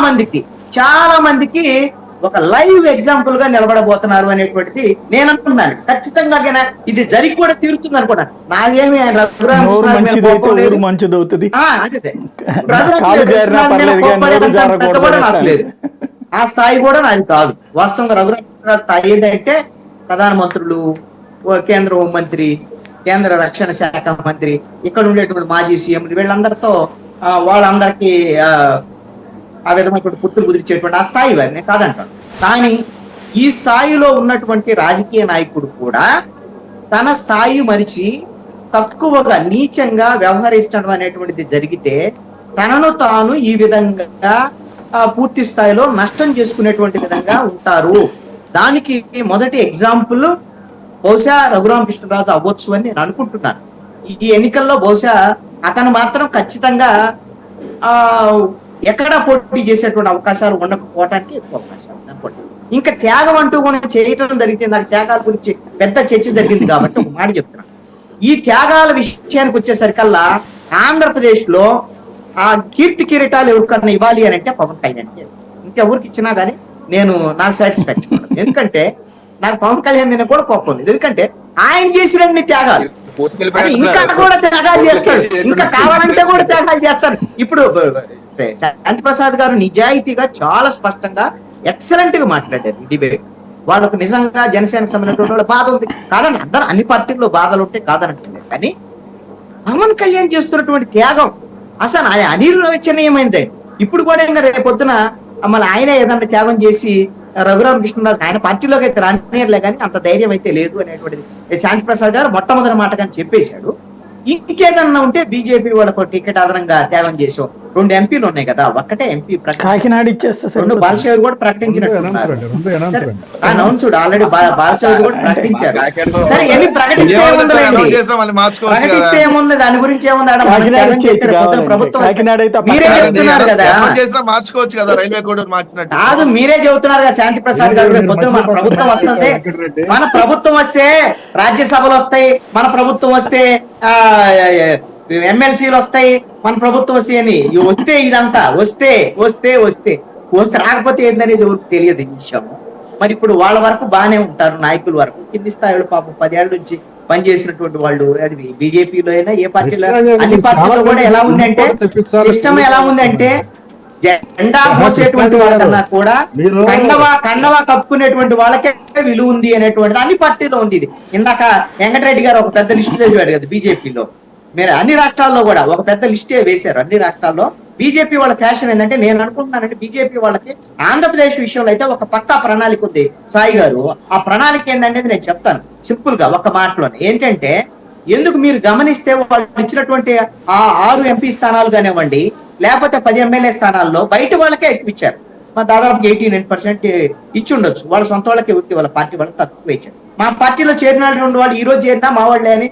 మందికి ఒక లైవ్ ఎగ్జాంపుల్ గా నిలబడబోతున్నారు అనేటువంటిది నేను అనుకున్నాను. ఖచ్చితంగా ఇది జరిగి కూడా తీరుతుంది అనుకున్నాను. నాకేమి లేదు, ఆ స్థాయి కూడా నాది కాదు. వాస్తవంగా రఘురామకృష్ణరాజు స్థాయి ఏంటంటే ప్రధానమంత్రులు, కేంద్ర హోంమంత్రి, కేంద్ర రక్షణ శాఖ మంత్రి, ఇక్కడ ఉండేటువంటి మాజీ సీఎం వీళ్ళందరితో వాళ్ళందరికీ ఆ విధమైనటువంటి పుత్రులు కుదిర్చేటువంటి ఆ స్థాయి నేను కాదంటాను. కానీ ఈ స్థాయిలో ఉన్నటువంటి రాజకీయ నాయకుడు కూడా తన స్థాయి మరిచి తక్కువగా నీచంగా వ్యవహరించడం అనేటువంటిది జరిగితే తనను తాను ఈ విధంగా పూర్తి స్థాయిలో నష్టం చేసుకునేటువంటి విధంగా ఉంటారు. దానికి మొదటి ఎగ్జాంపుల్ బహుశా రఘురామకృష్ణరాజు అవ్వచ్చు అని నేను అనుకుంటున్నాను. ఈ ఎన్నికల్లో బహుశా అతను మాత్రం ఖచ్చితంగా ఎక్కడా పోటీ చేసేటువంటి అవకాశాలు ఉండకపోవటానికి ఎక్కువ అవకాశాలు అనుకోండి. ఇంకా త్యాగం అంటూ కూడా చేయటం జరిగితే, నాకు త్యాగాల గురించి పెద్ద చర్చ జరిగింది కాబట్టి ఒక మాట చెప్తున్నాను. ఈ త్యాగాల విషయానికి వచ్చేసరికల్లా ఆంధ్రప్రదేశ్ లో ఆ కీర్తి కిరీటాలు ఎవరికన్నా ఇవ్వాలి అని అంటే పవన్ కళ్యాణ్. ఇంకెవరికి ఇచ్చినా గానీ నాకు సాటిస్ఫాక్షన్. ఎందుకంటే నాకు పవన్ కళ్యాణ్ మీద కూడా కోపం ఉంది. ఎందుకంటే ఆయన చేసినన్ని త్యాగాలు ఇంకా కూడా త్యాగాలు చేస్తాడు, ఇంకా కావాలంటే కూడా త్యాగాలు చేస్తారు. ఇప్పుడు శాంతి ప్రసాద్ గారు నిజాయితీగా చాలా స్పష్టంగా ఎక్సలెంట్ గా మాట్లాడారు డిబేట్. వాళ్ళకు నిజంగా జనసేనకు సంబంధించిన బాధ ఉంది కాదని, అన్ని పార్టీల్లో బాధలు ఉంటాయి కాదనంటున్నారు. కానీ పవన్ కళ్యాణ్ చేస్తున్నటువంటి త్యాగం అసలు అనిర్వచనీయమైందే. ఇప్పుడు కూడా ఇంకా రేపొద్దున మళ్ళీ ఆయన ఏదన్నా త్యాగం చేసి రఘురామ కృష్ణరాజు ఆయన పార్టీలోకి అయితే రానియర్లే కానీ అంత ధైర్యం అయితే లేదు అనేటువంటిది శాంతి ప్రసాద్ గారు మొట్టమొదటి మాట కానీ చెప్పేశాడు. ఇంకేదన్నా ఉంటే బీజేపీ వాళ్ళకు టికెట్ అదనంగా త్యాగం చేసాం. 2 ఎంపీలు ఉన్నాయి కదా, ఒక్కటే ఎంపీ కాకినాడ ఇచ్చేస్తే 2 బాలశేవర్ కూడా ప్రకటించినట్టున్నారు. అనౌన్స్డ్ ఆల్రెడీ బాలశేవర్ కూడా ప్రకటించారు. సరే ఎన్ని ప్రకటిస్తే ఏముందండి, ప్రకటిస్తే ఏముంది, దాని గురించి ఏముంది, ప్రభుత్వం మీరే చెప్తున్నారు కదా, మార్చుకోవచ్చు కదా, రైల్వే కోడ్ మార్చినట్టు కాదు మీరే చెబుతున్నారు కదా శాంతి ప్రసాద్ గారు, రేపు పొద్దున మన ప్రభుత్వం వస్తుంది, మన ప్రభుత్వం వస్తే రాజ్యసభలు వస్తాయి, మన ప్రభుత్వం వస్తే ఎమ్మెల్సీలు వస్తాయి, మన ప్రభుత్వం వస్తాయి అని వస్తే ఇదంతా వస్తే వస్తే వస్తే వస్తే రాకపోతే ఏందనేది ఎవరికి తెలియదు ఈ విషయం. మరి ఇప్పుడు వాళ్ళ వరకు బాగానే ఉంటారు, నాయకుల వరకు, కింది స్థాయిలో పాపం 10 ఏళ్ల నుంచి పనిచేసినటువంటి వాళ్ళు, అది బీజేపీలో అయినా ఏ పార్టీలో, అన్ని పార్టీలో కూడా ఎలా ఉందంటే సిస్టమ్ ఎలా ఉందంటే జెండా మోసేటువంటి వాళ్ళకన్నా కూడా కండవా కప్పుకునేటువంటి వాళ్ళకే విలువ ఉంది అనేటువంటిది అన్ని పార్టీలో ఉంది. ఇది ఇందాక వెంకటరెడ్డి గారు ఒక పెద్ద లిస్ట్ చదివాడు కదా బీజేపీలో, మీరు అన్ని రాష్ట్రాల్లో కూడా ఒక పెద్ద లిస్టే వేశారు. అన్ని రాష్ట్రాల్లో బీజేపీ వాళ్ళ ఫ్యాషన్ ఏంటంటే, నేను అనుకుంటున్నానంటే బీజేపీ వాళ్ళకి ఆంధ్రప్రదేశ్ విషయంలో అయితే ఒక పక్కా ప్రణాళిక ఉంది సాయి గారు. ఆ ప్రణాళిక ఏంటంటే నేను చెప్తాను సింపుల్ గా ఒక మాటలోనే. ఏంటంటే ఎందుకు మీరు గమనిస్తే వాళ్ళు ఇచ్చినటువంటి ఆ 6 ఎంపీ స్థానాలు కానివ్వండి, లేకపోతే 10 ఎమ్మెల్యే స్థానాల్లో బయట వాళ్ళకే ఎక్కువ ఇచ్చారు. దాదాపు 89% ఇచ్చి ఉండొచ్చు, వాళ్ళ సొంత వాళ్ళకి వాళ్ళ పార్టీ వాళ్ళకి తక్కువ ఇచ్చారు. మా పార్టీలో చేరినటువంటి వాళ్ళు ఈ రోజు చేరినా మా వాళ్ళే అని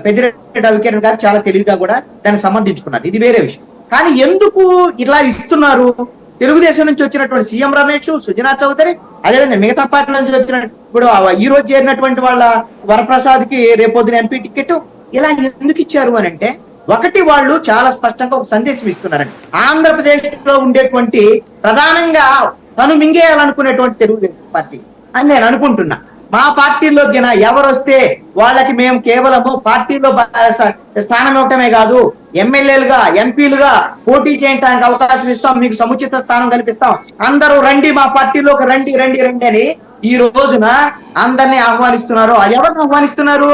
పెద్దిరెడ్డి రవికిరణ్ గారు చాలా తెలివిగా కూడా దాన్ని సమర్థించుకున్నారు, ఇది వేరే విషయం. కానీ ఎందుకు ఇలా ఇస్తున్నారు? తెలుగుదేశం నుంచి వచ్చినటువంటి సీఎం రమేష్, సుజనా చౌదరి, అదేవిధంగా మిగతా పార్టీల నుంచి వచ్చిన ఇప్పుడు ఈ రోజు చేరినటువంటి వాళ్ళ వరప్రసాద్ కి రేపొద్దున ఎంపీ టికెట్ ఇలా ఎందుకు ఇచ్చారు అని అంటే, ఒకటి వాళ్ళు చాలా స్పష్టంగా ఒక సందేశం ఇస్తున్నారండి. ఆంధ్రప్రదేశ్ లో ఉండేటువంటి ప్రధానంగా తను మింగేయాలనుకునేటువంటి తెలుగుదేశం పార్టీ అని నేను అనుకుంటున్నా. మా పార్టీలో ఎవరు వస్తే వాళ్ళకి మేము కేవలము పార్టీలో స్థానం ఇవ్వటమే కాదు, ఎమ్మెల్యేలుగా ఎంపీలుగా పోటీ చేయడానికి అవకాశం ఇస్తాం, మీకు సముచిత స్థానం కల్పిస్తాం, అందరూ రండి మా పార్టీలోకి రండి రండి రండి అని ఈ రోజున అందరినీ ఆహ్వానిస్తున్నారు. ఎవరిని ఆహ్వానిస్తున్నారు?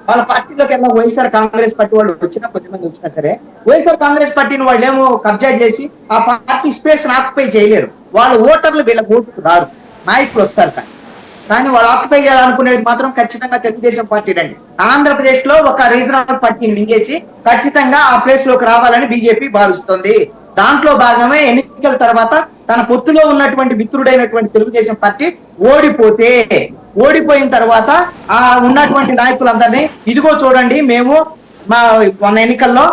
వాళ్ళ పార్టీలోకి ఎలా వైఎస్ఆర్ కాంగ్రెస్ పార్టీ వాళ్ళు వచ్చినా, కొద్దిమంది వచ్చినా సరే వైఎస్ఆర్ కాంగ్రెస్ పార్టీని వాళ్ళు ఏమో కబ్జా చేసి ఆ పార్టీ స్పేస్ ఆక్యుపై చేయలేరు. వాళ్ళ ఓటర్లు వీళ్ళ ఓటుకు రారు, నాయకులు వస్తారు కానీ వాళ్ళు ఆక్యుపై చేయాలనుకునేది మాత్రం ఖచ్చితంగా తెలుగుదేశం పార్టీ రండి. ఆంధ్రప్రదేశ్ లో ఒక రీజనల్ పార్టీని మింగేసి ఖచ్చితంగా ఆ ప్లేస్ లోకి రావాలని బీజేపీ భావిస్తుంది. దాంట్లో భాగమే ఎన్నికల తర్వాత తన పొత్తులో ఉన్నటువంటి మిత్రుడైనటువంటి తెలుగుదేశం పార్టీ ఓడిపోయిన తర్వాత ఆ ఉన్నటువంటి నాయకులందరినీ ఇదిగో చూడండి, మేము మన ఎన్నికల్లో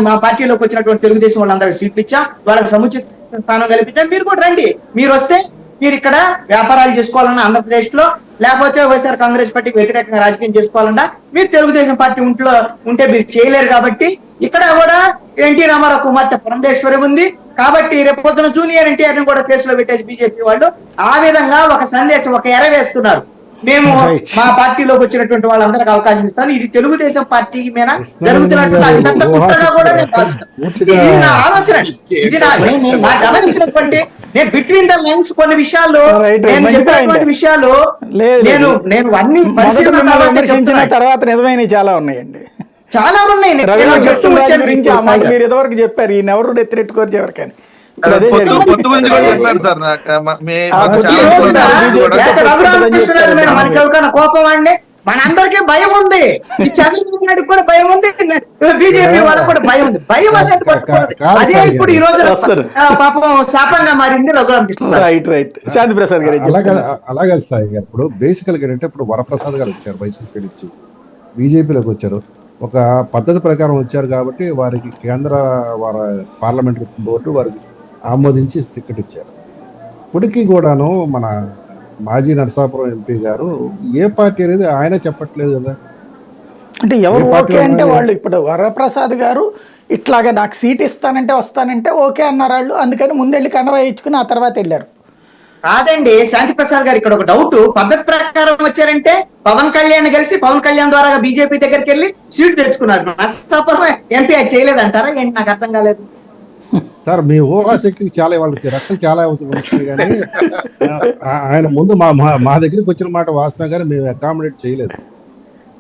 మా పార్టీలోకి వచ్చినటువంటి తెలుగుదేశం వాళ్ళందరికీ సీట్లు ఇచ్చాం, వాళ్ళకి సముచిత స్థానం కల్పించాం, మీరు కూడా రండి, మీరు వస్తే మీరు ఇక్కడ వ్యాపారాలు చేసుకోవాలన్నా ఆంధ్రప్రదేశ్ లో, లేకపోతే వైఎస్ఆర్ కాంగ్రెస్ పార్టీకి వ్యతిరేకంగా రాజకీయం చేసుకోవాలన్నా మీరు తెలుగుదేశం పార్టీ ఉంటే మీరు చేయలేరు. కాబట్టి ఇక్కడ కూడా ఎన్టీ రామారావు కుమార్తె పురంధేశ్వరి ఉంది కాబట్టి రేపు పొద్దున జూనియర్ ఎన్టీఆర్ ని కూడా ఫేస్ లో పెట్టేసి బీజేపీ వాళ్ళు ఆ విధంగా ఒక సందేశం, ఒక ఎర వేస్తున్నారు, మేము మా పార్టీలోకి వచ్చినటువంటి వాళ్ళందరికి అవకాశం ఇస్తాను. ఇది తెలుగుదేశం పార్టీ మీద జరుగుతున్నటువంటి అతిపెద్ద కుట్రగా కూడా నేను భావిస్తాను. ఇది నా ఆలోచన, ఇది నా గమనించినటువంటి నేను బిట్వీన్ ద లైన్స్ కొన్ని విషయాలు నేను చెప్పినటువంటి విషయాలు నేను అన్ని పరిశీలన తర్వాత నిజమైన చాలా ఉన్నాయండి, చాలా ఉన్నాయి. గురించి ఆ మాట మీరు ఇదివరకు చెప్పారు, ఈయన ఎవరు ఎత్తిరెట్టుకోరు ఎవరికని. కోపం అండి, మనందరికీ భయం ఉంది, ఈ చంద్రబాబు నాయుడు కూడా భయం ఉంది, బీజేపీ వాళ్ళకి కూడా భయం ఉంది. భయం అనేది అదే ఇప్పుడు ఈ రోజు పాపం శాపంగా మారింది రఘురామకృష్ణ. రైట్ శాంతి ప్రసాద్ గారు అలాగే సాయి గారు. ఇప్పుడు బేసికల్ గా ఏంటంటే ఇప్పుడు వరప్రసాద్ గారు వచ్చారు, వైసీపీ నుంచి బీజేపీలోకి వచ్చారు, ఒక పద్ధతి ప్రకారం వచ్చారు కాబట్టి వారికి కేంద్ర పార్లమెంట్ బోర్డు వారికి ఆమోదించి టికెట్ ఇచ్చారు. ఇప్పటికీ కూడాను మన మాజీ నరసాపురం ఎంపీ గారు ఏ పార్టీ అనేది ఆయన చెప్పట్లేదు కదా. అంటే ఎవరు ఓకే అంటే వాళ్ళు ఇప్పుడు వరప్రసాద్ గారు ఇట్లాగా నాకు సీట్ ఇస్తానంటే వస్తానంటే ఓకే అన్నారు వాళ్ళు, అందుకని ముందెళ్ళి కండవా ఇచ్చుకుని ఆ తర్వాత వెళ్ళారు. కాదండి శాంతి ప్రసాద్ గారు, ఇక్కడ ఒక డౌట్, పద్ధతి ప్రకారం వచ్చారంటే పవన్ కళ్యాణ్ కలిసి పవన్ కళ్యాణ్ ద్వారా బీజేపీ దగ్గరికి వెళ్ళి సీటు తెచ్చుకున్నారు. నరసాపురం ఎంపీ అది చేయలేదంటారా ఏంటి? నాకు అర్థం కాలేదు సార్. మీ ఊహాశక్తికి చాలా వాళ్ళకి రక్తం చాలా అవుతుంది కానీ ఆయన ముందు మా దగ్గరికి వచ్చిన మాట వాస్తవం కానీ మేము అకామిడేట్ చేయలేదు.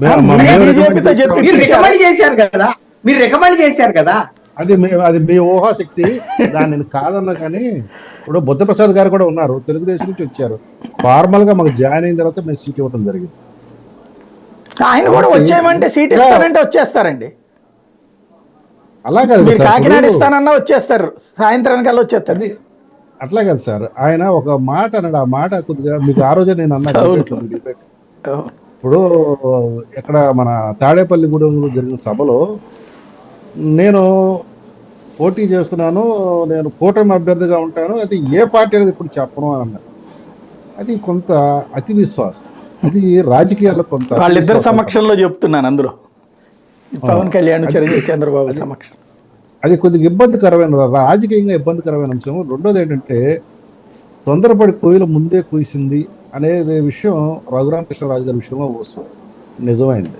బీజేపీతో చెప్పి మీరు రికమెండ్ చేశారు కదా, మీరు రికమెండ్ చేశారు కదా. అది మీ ఊహాశక్తి, దాన్ని నేను కాదన్నా. కానీ ఇప్పుడు బుద్ధప్రసాద్ గారు కూడా ఉన్నారు, తెలుగుదేశం నుంచి వచ్చారు. ఫార్మల్ గా మాకు జాయిన్ అయిన తర్వాత మేము సీట్ ఇవ్వడం జరిగింది. ఆయన కూడా వచ్చేయమంటే సీట్ ఇస్తానంటే వచ్చేస్తారండి. అలా కాదు మీరు సార్, కాకినాడ ఇప్పుడు ఇస్తానన్నా వచ్చేస్తారు, సాయంత్రానికల్లా వచ్చేస్తారు. అది అట్లా కాదు సార్. ఆయన ఒక మాట అన్నాడు, ఆ మాట కొద్దిగా మీకు ఆ రోజే నేను అన్నా debate. ఇప్పుడు ఎక్కడ మన తాడేపల్లిగూడెంలో జరిగిన సభలో నేను పోటీ చేస్తున్నాను, నేను కూటమి అభ్యర్థిగా ఉంటాను, అది ఏ పార్టీ అనేది ఇప్పుడు చెప్పను అని అన్నారు. అది కొంత అతి విశ్వాసం, అది రాజకీయాల్లో కొంత వాళ్ళిద్దరి సమక్షంలో చెప్తున్నాను, అందులో పవన్ కళ్యాణ్ చంద్రబాబు సమక్షం. అది కొద్దిగా ఇబ్బందికరమైన, రాజకీయంగా ఇబ్బందికరమైన అంశం. రెండోది ఏంటంటే తొందరపడి కోయిల ముందే కూసింది అనేది విషయం రఘురామకృష్ణరాజు గారి విషయంలో నిజమైంది.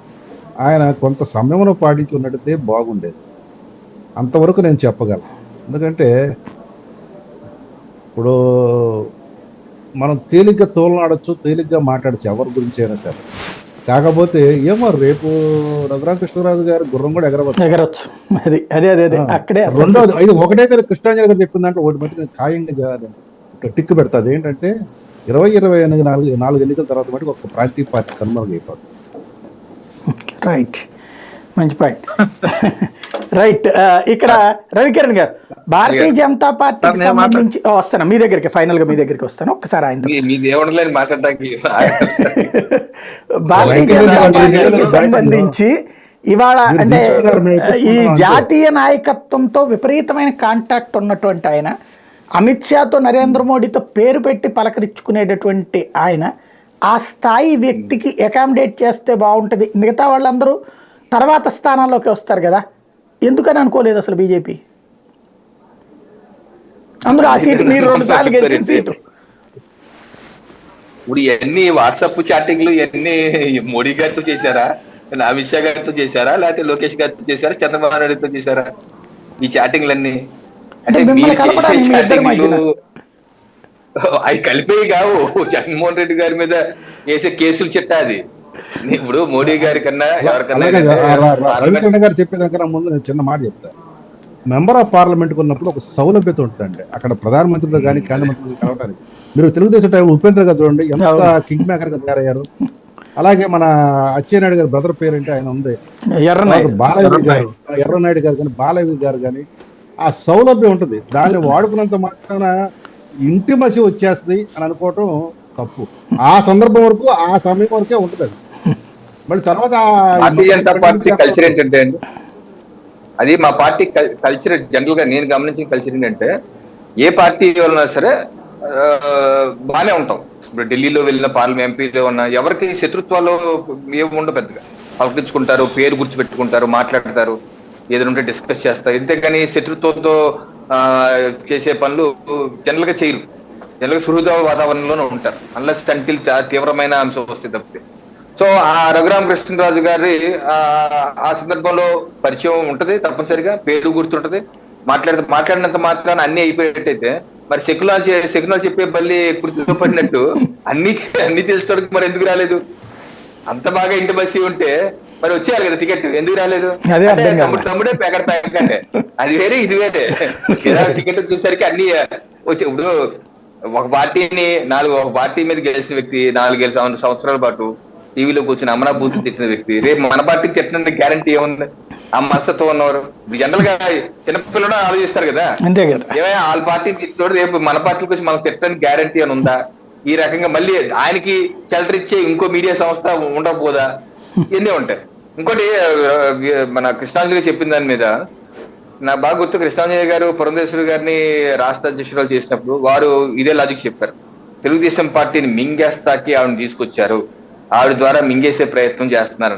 ఆయన కొంత సమయంలో పాటించి ఉన్నట్టయితే బాగుండేది, అంతవరకు నేను చెప్పగలను. ఎందుకంటే ఇప్పుడు మనం తేలిగ్గా తోలనాడచ్చు, తేలిగ్గా మాట్లాడచ్చు ఎవరి గురించి అయినా సరే. కాకపోతే ఏమో రేపు రఘురామకృష్ణరాజు గారు గుర్రం కూడా ఎగరవచ్చు. అదే అక్కడే రెండోది ఇది ఒకటే కదా కృష్ణాంజలి గారు చెప్పిందంటే ఒకటి మట్టి నేను ఖాయంగా టిక్కు పెడతా. అదేంటంటే 2024 ఎన్నికల తర్వాత మటుకు ఒక ప్రాంతీయ పార్టీ కనుమరుగైపోతుంది. రైట్, మంచి పాయింట్. రైట్, ఇక్కడ రవికిరణ్ గారు, భారతీయ జనతా పార్టీకి సంబంధించి వస్తాను మీ దగ్గరికి, ఫైనల్ గా మీ దగ్గరికి వస్తాను ఒక్కసారి. ఆయన భారతీయ జనతా పార్టీకి సంబంధించి ఇవాళ అంటే ఈ జాతీయ నాయకత్వంతో విపరీతమైన కాంటాక్ట్ ఉన్నటువంటి ఆయన, అమిత్ షాతో నరేంద్ర మోడీతో పేరు పెట్టి పలకరించుకునేటటువంటి ఆయన, ఆ స్థాయి వ్యక్తికి అకామిడేట్ చేస్తే బాగుంటుంది, మిగతా వాళ్ళందరూ తర్వాత స్థానాల్లోకి వస్తారు కదా, ఎందుకని అనుకోలేదు అసలు బీజేపీ? అందులో ఆ సీటు మీరు 2 సార్లు గెలిచిన సీటు. ఇప్పుడు ఇవన్నీ వాట్సాప్ చాటింగ్లు ఇవన్నీ మోడీ గారితో చేశారా, అమిత్ షా గారితో చేశారా, లేకపోతే లోకేష్ గారితో చేశారా, చంద్రబాబు నాయుడుతో చేశారా ఈ చాటింగ్లన్నీ? అంటే అవి కలిపేవి కావు. జగన్మోహన్ రెడ్డి గారి మీద వేసే కేసులు చిట్టా అది. ఇప్పుడు మోడీ గారి కన్నా ఎవరికన్నా రవికిరణ్ గారు చెప్పేదానికన్నా ముందు నేను చిన్న మాట చెప్తాను. మెంబర్ ఆఫ్ పార్లమెంట్ ఉన్నప్పుడు ఒక సౌలభ్యత ఉంటుందండి. అక్కడ ప్రధానమంత్రులు కానీ కేంద్ర మంత్రులు కలవడానికి. మీరు తెలుగుదేశం టైం ఉపేంద్ర గారు చూడండి ఎంత కింగ్ మేకర్ గా తయారయ్యారు. అలాగే మన అచ్చెన్నాయుడు గారి బ్రదర్ పేరేంటి ఆయన ఉంది, బాలయ్య గారు, ఎర్రనాయుడు గారు కానీ బాలయ్య గారు కానీ, ఆ సౌలభ్యం ఉంటుంది. దాన్ని వాడుకున్నంత మాత్రాన ఇంటిమసి వచ్చేస్తుంది అని అనుకోవటం తప్పు. ఆ సందర్భం వరకు, ఆ సమయం వరకే ఉంటుంది అది. మళ్ళీ తర్వాత భారతీయ జనతా పార్టీ కల్చర్ ఏంటంటే అండి, అది మా పార్టీ కల్చర్ జనరల్ గా నేను గమనించిన కల్చర్ ఏంటంటే, ఏ పార్టీ వలన సరే బాగానే ఉంటాం. ఇప్పుడు ఢిల్లీలో వెళ్ళిన పార్లమెంట్ ఎంపీలో ఉన్న ఎవరికి శత్రుత్వాలు ఏమి ఉండవు, పెద్దగా పలకరించుకుంటారు, పేరు గుర్తుపెట్టుకుంటారు, మాట్లాడతారు, ఏదైనా ఉంటే డిస్కస్ చేస్తారు. ఇంతేగాని శత్రుత్వంతో చేసే పనులు జనరల్ గా చేయరు. జనరల్ గా సుహృద వాతావరణంలోనే ఉంటారు, అన్లెస్ అంటిల్ తీవ్రమైన అంశం వస్తే తప్పితే. సో ఆ రఘురామకృష్ణరాజు గారి ఆ సందర్భంలో పరిచయం ఉంటది, తప్పనిసరిగా పేరు గుర్తుంటది. మాట్లాడినంత మాత్రాన అన్ని అయిపోయేటైతే మరి శకునాలు చెప్పే బల్లి గుర్తుపడినట్టు అన్ని తెలుసుకోవడానికి మరి ఎందుకు రాలేదు? అంత బాగా ఇంటి బస్సు ఉంటే మరి వచ్చేయాలి కదా టికెట్, ఎందుకు రాలేదు? తమ్ముడే పెకడ ప్యాక్ అంటే అది వేరే ఇది వేరే. టికెట్ వచ్చేసరికి అన్ని వచ్చి, ఇప్పుడు ఒక పార్టీ మీద గెలిచిన వ్యక్తి 4 సంవత్సరాల పాటు టీవీలో కూర్చొని అమరాబూతులు తిట్టిన వ్యక్తి రేపు మన పార్టీకి తిట్టిన గ్యారంటీ ఏముంది? ఆ మనస్తత్వం ఉన్నవారు జనరల్ గా చిన్నపిల్లలు ఆలోచిస్తారు కదా, ఏమైనా వాళ్ళ పార్టీ తిట్టినోడు రేపు మన పార్టీకి వచ్చి మనకు తిట్టడానికి గ్యారంటీ అని ఉందా? ఈ రకంగా మళ్ళీ ఆయనకి చెలరిచ్చే ఇంకో మీడియా సంస్థ ఉండకపోదా? ఇవన్నీ ఉంటాయి. ఇంకోటి మన కృష్ణాంజలి చెప్పిన దాని మీద నాకు బాగా గుర్తు. కృష్ణాంజలి గారు పురంధేశ్వరి గారిని రాష్ట్ర అధ్యక్షురాలు చేసినప్పుడు వారు ఇదే లాజిక్ చెప్పారు. తెలుగుదేశం పార్టీని మింగేస్తాకి ఆవిడని తీసుకొచ్చారు, ఆవిడ ద్వారా మింగేసే ప్రయత్నం చేస్తున్నారు.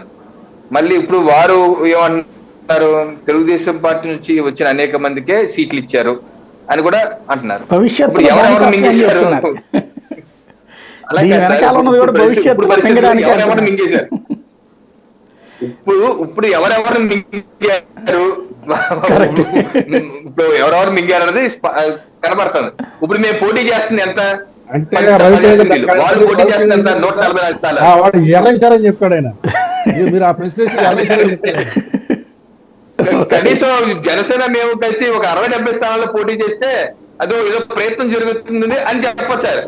మళ్ళీ ఇప్పుడు వారు ఏమంటున్నారు, తెలుగుదేశం పార్టీ నుంచి వచ్చిన అనేక మందికే సీట్లు ఇచ్చారు అని కూడా అంటున్నారు. ఎవరెవరు మింగేశారు? ఇప్పుడు ఎవరెవరు మింగారు, ఇప్పుడు ఎవరెవరు మింగారు అనేది కనబడుతుంది. ఇప్పుడు మేము పోటీ చేస్తుంది ఎంత? అంటే చెప్పాడు ఆయన. మీరు ఆ ప్రశ్న కనీసం జనసేన మేము కలిసి ఒక 60-70 స్థానాల్లో పోటీ చేస్తే అదో ఏదో ప్రయత్నం జరుగుతుంది అని చెప్పొచ్చారు.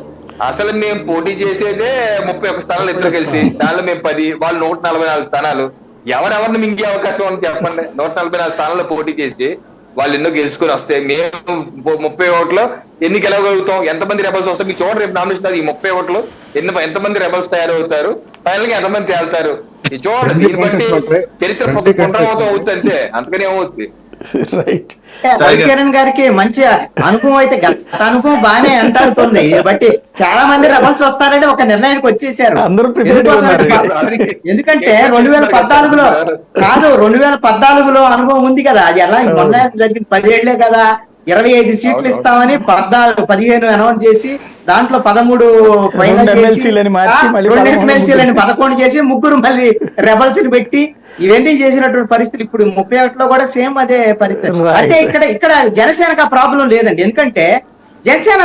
అసలు మేము పోటీ చేసేదే 31 స్థానాలు ఇద్దరు కలిసి, దానిలో మేము 10, వాళ్ళు 144 స్థానాలు. ఎవరెవరిని మింగే అవకాశం అని చెప్పండి. 144 స్థానాల్లో పోటీ చేసి వాళ్ళు ఎన్నో గెలుచుకొని వస్తే మేము 30 ఓట్లు ఎన్ని గెలవగలుగుతాం? ఎంతమంది రెబల్స్ వస్తారు? మీకు చూడండి రేపు నామినేషన్ ఈ 30 ఓట్లు ఎంతమంది రెబల్స్ తయారవుతారు, ఫైనల్ గా ఎంతమంది తేలుతారు చూడండి. దీన్ని బట్టి చరిత్ర పునరావృతం అవుతుంది అంతే, అంతకనే అవుతుంది. రైట్. రవికిరణ్ గారికి మంచి అనుభవం అయితే గత అనుభవం బాగానే అంటాడుతుంది. బట్టి చాలా మంది రెబల్స్ వస్తారంటే ఒక నిర్ణయానికి వచ్చేసారు. అందరూ prepared గా ఉన్నారు. ఎందుకంటే 2014లో కాదు, 2014లో అనుభవం ఉంది కదా. అది ఎలా మొన్న జరిగింది, 10 ఏళ్లే కదా. 25 సీట్లు ఇస్తామని 15 అనౌన్స్ చేసి దాంట్లో 13 ఫైనల్ చేసి, 2 ఎమ్మెల్సీలని 11 చేసి, 3 మళ్ళీ రెబల్స్ ని పెట్టి ఇవన్నీ చేసినటువంటి పరిస్థితులు ఇప్పుడు 31లో కూడా సేమ్ అదే పరిస్థితి. అంటే ఇక్కడ జనసేనకు ఆ ప్రాబ్లం లేదండి. ఎందుకంటే జనసేన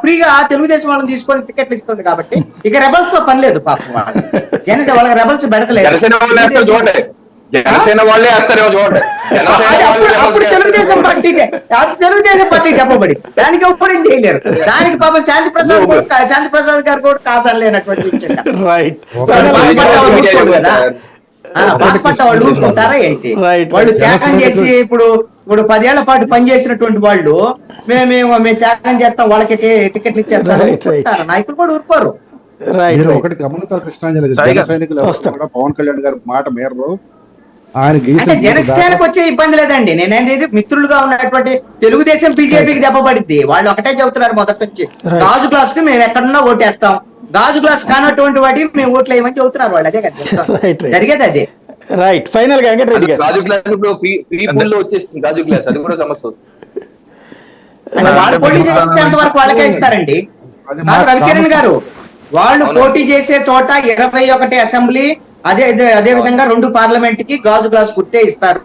ఫ్రీగా తెలుగుదేశం వాళ్ళని తీసుకొని టికెట్లు ఇస్తుంది కాబట్టి ఇక రెబల్స్ తో పని లేదు. పాపం జనసేన వాళ్ళకి రెబల్స్ పెడతలేదు. జనసేన వాళ్ళే వేస్తారేమో చూడండి. అప్పుడు తెలుగుదేశం పార్టీ చెప్పబడి దానికి ఒప్పడం చేయలేరు. దానికి పాపం శాంతి ప్రసాద్ గారు కూడా కాదనలేనటువంటి కదా. బాధపడ్డ వాళ్ళు ఊరుకుంటారా ఏంటి? వాళ్ళు త్యాగం చేసి ఇప్పుడు 10 ఏళ్ల పాటు పనిచేసినటువంటి వాళ్ళు మేము త్యాగం చేస్తాం, వాళ్ళకి టికెట్లు ఇచ్చేస్తాం నాయకులు కూడా ఊరుకోరు. ఒకటి గమనించాలి కృష్ణాంజలి, జన సైనికులు కూడా పవన్ కళ్యాణ్ గారు మాట మేరరు. అంటే జనసేనకు వచ్చే ఇబ్బంది లేదండి. నేనేది మిత్రులుగా ఉన్నటువంటి తెలుగుదేశం బీజేపీకి దెబ్బపడింది. వాళ్ళు ఒకటే చెబుతున్నారు మొదటి నుంచి, గాజు గ్లాస్ కి మేము ఎక్కడన్నా ఓటేస్తాం, గాజు గ్లాస్ కానటువంటి వాటికి మేము ఓట్లు వేయమని చెబుతున్నారు వాళ్ళు. అదే కదా జరిగేది. అదే రైట్. ఫైనల్ గా వెంకటరెడ్డి గారు, గాజు గ్లాస్ వచ్చేస్తుంది, గాజు గ్లాస్ అది కూడా సమస్య. అంటే వాళ్ళు పోటీ చేసేంత వరకు వాళ్ళకే ఇస్తారండి. రవికిరణ్ గారు, వాళ్ళు పోటీ చేసే చోట 21 అసెంబ్లీ, అదే విధంగా 2 పార్లమెంట్ కి గాజు గ్లాస్ గుర్తే ఇస్తారు.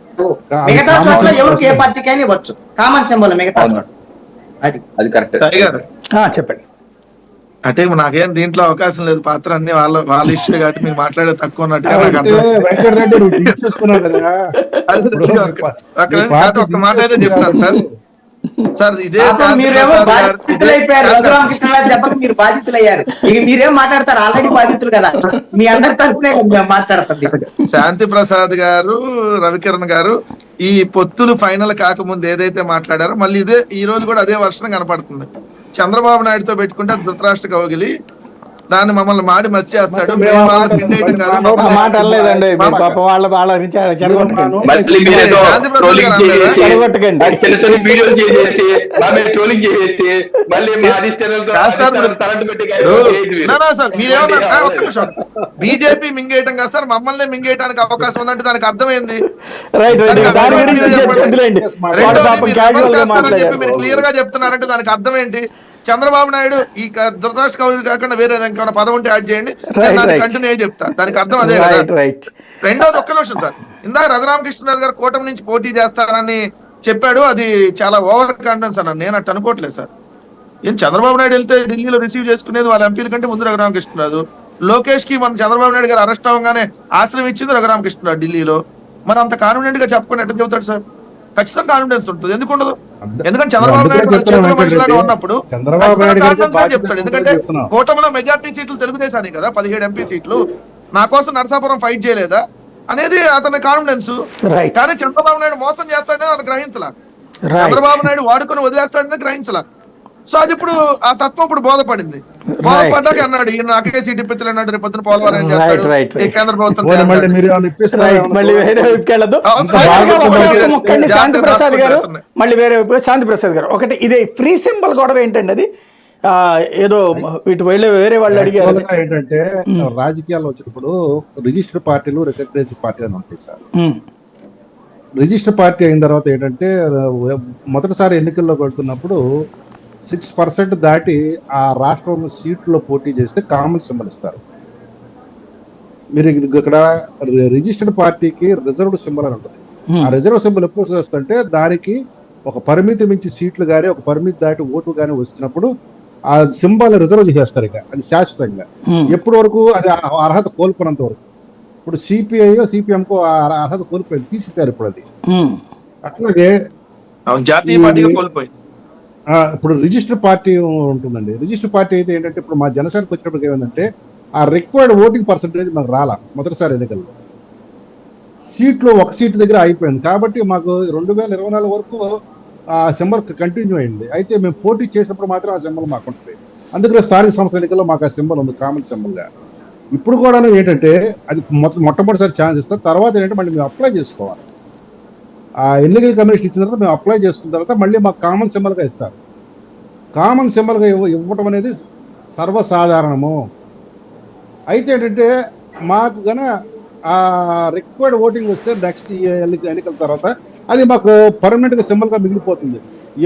మిగతా చోట్ల ఎవరికి ఏ పార్టీకైనా ఇవ్వచ్చు, కామన్ సింబల్ మిగతా చోట్ల. అది కరెక్ట్. చెప్పండి. అంటే నాకేం దీంట్లో అవకాశం లేదు, పాత్ర అన్ని వాళ్ళ ఇష్యూ కాబట్టి మీరు మాట్లాడే తక్కువ ఉన్నట్టుగా నాకు ఒక మాట అయితే చెప్తాను సార్. ఇదే మీరేమో బాధితులైపోయారు, రఘురామకృష్ణ దెబ్బకి మీరు బాధితులయ్యారు. ఇక మీరేం మాట్లాడతారు? ఆల్రెడీ బాధితులు కదా, మీ అందరి తరఫునే మాట్లాడుతుంది. శాంతి ప్రసాద్ గారు, రవికిరణ్ గారు ఈ పొత్తులు ఫైనల్ కాకముందు ఏదైతే మాట్లాడారో మళ్ళీ ఈ రోజు కూడా అదే వర్షం కనపడుతుంది. చంద్రబాబు నాయుడుతో పెట్టుకుంటే ధృతరాష్ట్ర కౌగిలి, దాన్ని మమ్మల్ని మాడి మర్చేస్తాడు. బీజేపీ మింగేయటం కాదు సార్, మమ్మల్ని మింగేయడానికి అవకాశం ఉందంటే దానికి అర్థమైంది. మీరు క్లియర్ గా చెప్తున్నారంటే దానికి అర్థం ఏంటి? చంద్రబాబు నాయుడు ఈ ధృతరాష్ట్ర కౌగిలి కాకుండా వేరే ఏదైనా పదం ఉంటే యాడ్ చేయండి, దాన్ని కంటిన్యూ చెప్తా. దానికి అర్థం అదే కదా. రెండోది ఒక్క నిమిషం సార్, ఇందాక రఘురామకృష్ణరాజు గారు కూటమి నుంచి పోటీ చేస్తారని చెప్పాడు. అది చాలా ఓవర్ కాన్ఫిడెన్స్ అన్నాను, నేను అట్టు అనుకోవట్లేదు సార్. ఏం చంద్రబాబు నాయుడు వెళ్తే ఢిల్లీలో రిసీవ్ చేసుకునేది వాళ్ళ ఎంపీల కంటే ముందు రఘురామకృష్ణరాజు. లోకేష్ కి మన చంద్రబాబు నాయుడు గారు అరెస్ట్ అవ్వగానే ఆశ్రయం ఇచ్చింది రఘురామకృష్ణరాజు ఢిల్లీలో. మరి అంత కాన్ఫిడెంట్ గా చెప్పకుండా ఎట్లా చెబుతాడు సార్? ఖచ్చితంగా కాన్ఫిడెన్స్ ఉంటుంది, ఎందుకు ఉండదు? ఎందుకంటే చంద్రబాబు నాయుడు ఉన్నప్పుడు చెప్తాడు. ఎందుకంటే కూటమిలో మెజార్టీ సీట్లు తెలుగుదేశానికి కదా, 17 ఎంపీ సీట్లు. నా కోసం నరసాపురం ఫైట్ చేయలేదా అనేది అతని కాన్ఫిడెన్స్. కానీ చంద్రబాబు నాయుడు మోసం చేస్తాడనే అతను గ్రహించలా, చంద్రబాబు నాయుడు వాడుకొని వదిలేస్తాడనే గ్రహించలా. సో అది ఇప్పుడు ఆ తత్వం ఇప్పుడు బోధపడింది. బోధపడ్డాక అన్నాడు, ఈయన నాకే సీట్ ఇప్పించలే అన్నాడు, రేపు పొద్దున పోలవరం కేంద్ర ప్రభుత్వం. శాంతి ప్రసాద్ గారు ఒకటి, ఇదే ఫ్రీ సింబల్ గొడవ ఏంటండి? అది ఏదో ఇటు వేరే వాళ్ళు అడిగారు ఏంటంటే, రాజకీయాల్లో వచ్చినప్పుడు రిజిస్టర్ పార్టీలు, రికగ్నైజ్డ్ పార్టీ అని ఉంటాయి సార్. రిజిస్టర్ పార్టీ అయిన తర్వాత ఏంటంటే, మొదటిసారి ఎన్నికల్లో పెడుతున్నప్పుడు 6% దాటి ఆ రాష్ట్రంలో సీట్లో పోటీ చేస్తే కామన్ సింబల్ ఇస్తారు. మీరు ఇక్కడ రిజిస్టర్డ్ పార్టీకి రిజర్వ్డ్ సింబల్ అని ఉంటుంది. ఆ రిజర్వ్ సింబల్ ఎప్పుడు వస్తుంటే, దానికి ఒక పరిమితి మించి సీట్లు కానీ, ఒక పరిమితి దాటి ఓటు కానీ వస్తున్నప్పుడు ఆ సింబల్ రిజర్వ్ చేసేస్తారు. ఇక అది శాశ్వతంగా ఎప్పటి వరకు అది అర్హత కోల్పోనంత వరకు. ఇప్పుడు సిపిఐ సిపిఎంకు అర్హత కోల్పోయింది, తీసేశారు ఇప్పుడు అది. ఉమ్. అట్లాగే జాతీయ పార్టీగా కోల్పోయింది. ఇప్పుడు రిజిస్టర్ పార్టీ ఉంటుందండి. రిజిస్టర్ పార్టీ అయితే ఏంటంటే ఇప్పుడు మా జనసేనకు వచ్చినప్పటికి ఏమైందంటే ఆ రిక్వైర్డ్ ఓటింగ్ పర్సంటేజ్ మాకు రాలా మొదటిసారి ఎన్నికల్లో. సీట్లు ఒక సీటు దగ్గర అయిపోయింది కాబట్టి మాకు 2024 వరకు ఆ సింబల్ కంటిన్యూ అయింది. అయితే మేము పోటీ చేసినప్పుడు మాత్రం ఆ సింబల్ మాకు ఉంటుంది. అందుకనే స్థానిక సంస్థల ఎన్నికల్లో మాకు ఆ సింబల్ ఉంది, కామన్ సింబల్గా. ఇప్పుడు కూడా ఏంటంటే అది మొట్టమొదటిసారి ఛాన్స్ ఇస్తారు. తర్వాత ఏంటంటే మళ్ళీ మేము అప్లై చేసుకోవాలి. ఆ ఎన్నికల కమిషన్ ఇచ్చిన తర్వాత మేము అప్లై చేసుకున్న తర్వాత మళ్ళీ మాకు కామన్ సింబల్గా ఇస్తారు. కామన్ సింబల్గా ఇవ్వటం అనేది సర్వసాధారణము. అయితే ఏంటంటే మాకు గన ఆ రిక్వైర్డ్ ఓటింగ్ వస్తే నెక్స్ట్ ఎన్నికల తర్వాత అది మాకు పర్మనెంట్గా సింబల్గా మిగిలిపోతుంది.